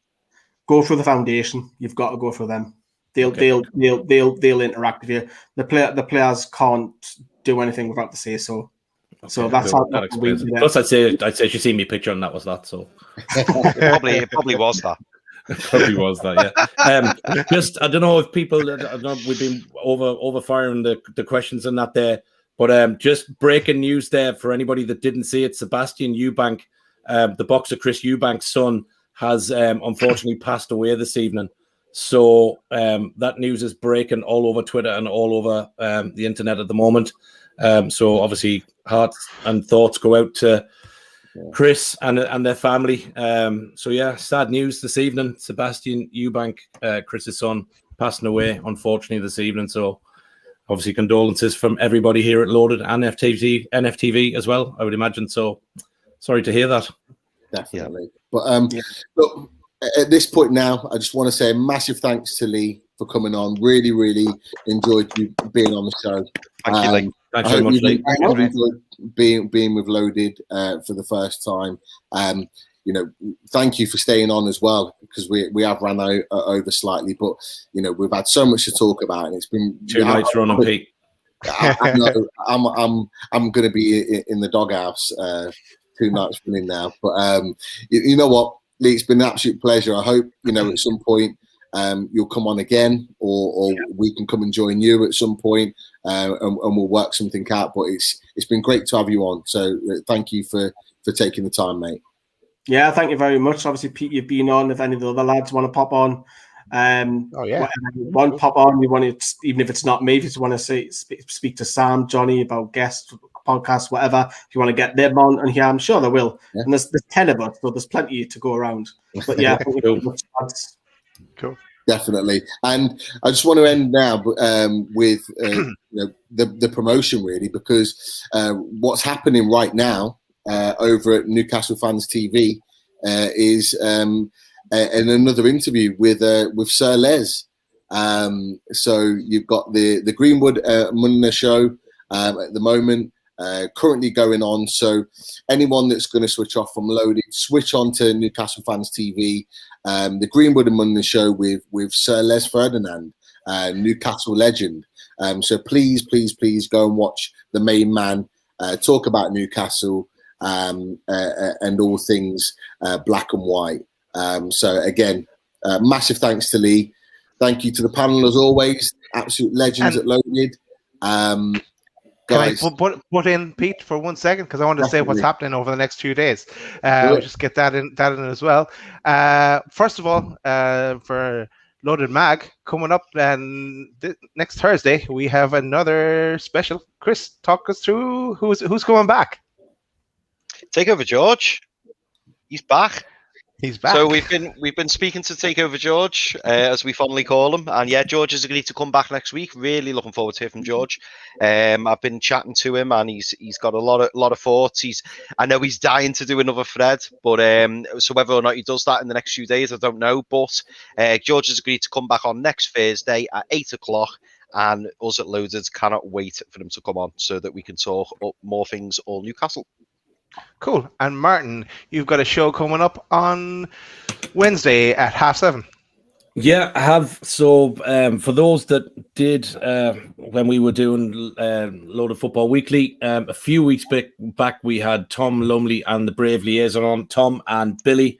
Speaker 5: go for the foundation. You've got to go for them. They'll interact with you. The players can't do anything without the say so. Okay, so that's how that explains it.
Speaker 6: Plus, I'd say she seen me picture and that was that. So
Speaker 4: it probably was that.
Speaker 6: Probably was that, yeah. Just, I don't know if people, we've been over firing the questions and that there, but just breaking news there for anybody that didn't see it. Sebastian Eubank, the boxer Chris Eubank's son, has unfortunately passed away this evening. So that news is breaking all over Twitter and all over the internet at the moment. So obviously, hearts and thoughts go out to Chris and their family. So yeah, sad news this evening. Sebastian Eubank, Chris's son, passing away unfortunately this evening. So obviously condolences from everybody here at Loaded and NFTV as well, I would imagine. So sorry to hear that.
Speaker 1: Definitely. But look, at this point now, I just want to say a massive thanks to Lee for coming on. Really, really enjoyed you being on the show.
Speaker 4: Thank you, Lee.
Speaker 6: Thanks very much, Lee.
Speaker 1: Being with Loaded for the first time. You know, thank you for staying on as well, because we have ran over slightly, but you know, we've had so much to talk about, and it's been
Speaker 6: 2 nights running, Pete.
Speaker 1: I know I'm going to be in the doghouse 2 nights running now, but you know what, Lee, it's been an absolute pleasure. I hope, you know, at some point you'll come on again, or we can come and join you at some point, and we'll work something out. But it's been great to have you on. So thank you for taking the time, mate.
Speaker 5: Yeah, thank you very much. Obviously, Pete, you've been on. If any of the other lads want to pop on, pop on. You want to, even if it's not me, if you want to speak to Sam, Johnny about guest podcasts, whatever. If you want to get them on here, I'm sure they will. Yeah. And there's 10 of us, so there's plenty to go around. But yeah,
Speaker 2: cool.
Speaker 1: Definitely. And I just want to end now with you know, the promotion, really, because what's happening right now over at Newcastle Fans TV is another interview with Sir Les. So you've got the Greenwood Munna show at the moment currently going on. So anyone that's going to switch off from Loaded, switch on to Newcastle Fans TV. The Greenwood and Munna show with Sir Les Ferdinand, Newcastle legend. So please go and watch the main man talk about Newcastle and all things black and white. So again, massive thanks to Lee. Thank you to the panel as always. Absolute legends at Loaded. Guys,
Speaker 2: can I put in Pete for 1 second, because I want to say what's happening over the next few days. I'll just get that in as well. First of all, for Loaded Mag coming up, and next Thursday we have another special. Chris, talk us through who's coming back.
Speaker 4: Takeover George, he's back.
Speaker 2: He's back.
Speaker 4: So we've been speaking to Takeover George, as we fondly call him, and yeah, George is agreed to come back next week. Really looking forward to hearing from George. I've been chatting to him, and he's got a lot of thoughts. I know he's dying to do another thread, but so whether or not he does that in the next few days, I don't know. But George has agreed to come back on next Thursday at 8 o'clock. And us at Loaded cannot wait for him to come on so that we can talk up more things all Newcastle.
Speaker 2: Cool. And Martin, you've got a show coming up on Wednesday at 7:30.
Speaker 6: Yeah, I have. So for those that did, when we were doing Loaded Football Weekly, a few weeks back, we had Tom Lumley and the Brave Liaison on. Tom and Billy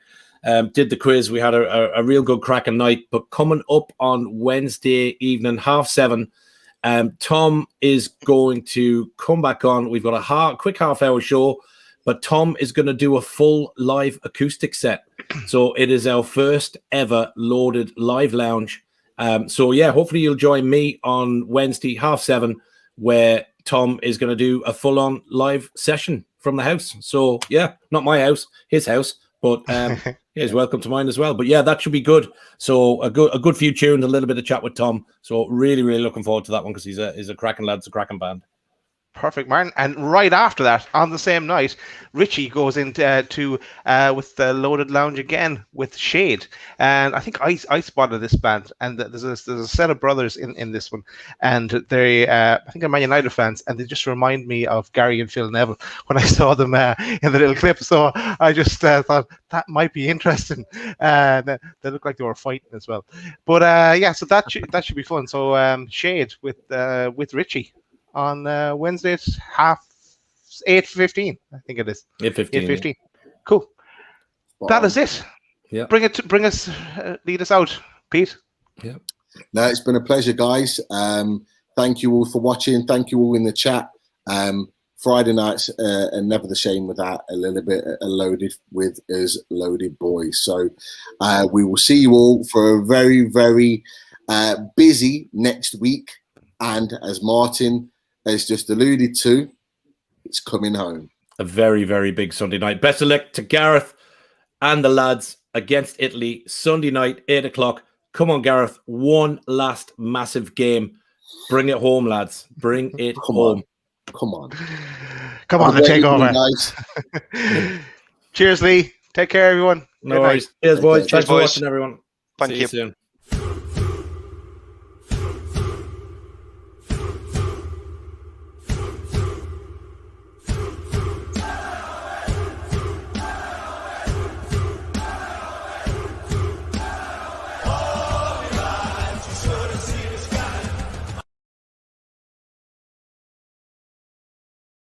Speaker 6: did the quiz. We had a real good cracking night. But coming up on Wednesday evening, 7:30, Tom is going to come back on. We've got a quick half-hour show. But Tom is going to do a full live acoustic set. So it is our first ever Loaded live lounge. So yeah, hopefully you'll join me on Wednesday, 7:30, where Tom is going to do a full-on live session from the house. So yeah, not my house, his house, but he's welcome to mine as well. But yeah, that should be good. So a good few tunes, a little bit of chat with Tom. So really, really looking forward to that one, because he's a cracking lad, it's a cracking band.
Speaker 2: Perfect, Martin. And right after that, on the same night, Richie goes into with the Loaded Lounge again with Shade. And I think I spotted this band, and there's a set of brothers in this one, and they I think they're Man United fans, and they just remind me of Gary and Phil Neville when I saw them in the little clip. So I just thought that might be interesting. They look like they were fighting as well. But yeah, so that should be fun. So Shade with Richie on Wednesday at 8:15, I think it is. 8:15. Yeah. Cool. That is it.
Speaker 6: Yeah.
Speaker 2: Bring us, lead us out, Pete.
Speaker 6: Yeah.
Speaker 1: No, it's been a pleasure, guys. Thank you all for watching. Thank you all in the chat. Friday nights are never the same without a little bit loaded with us loaded boys. So we will see you all for a very, very busy next week. And as Martin has just alluded to, it's coming home.
Speaker 6: A very, very big Sunday night. Best of luck to Gareth and the lads against Italy Sunday night, 8 o'clock. Come on, Gareth. One last massive game. Bring it home, lads. Bring it home.
Speaker 1: Come on.
Speaker 2: Come on, the takeover.
Speaker 1: Guys.
Speaker 2: Cheers, Lee. Take care, everyone.
Speaker 6: No worries. Cheers, boys. Thanks for
Speaker 4: boys.
Speaker 6: watching, everyone.
Speaker 4: Thank
Speaker 6: See
Speaker 4: you.
Speaker 6: you soon.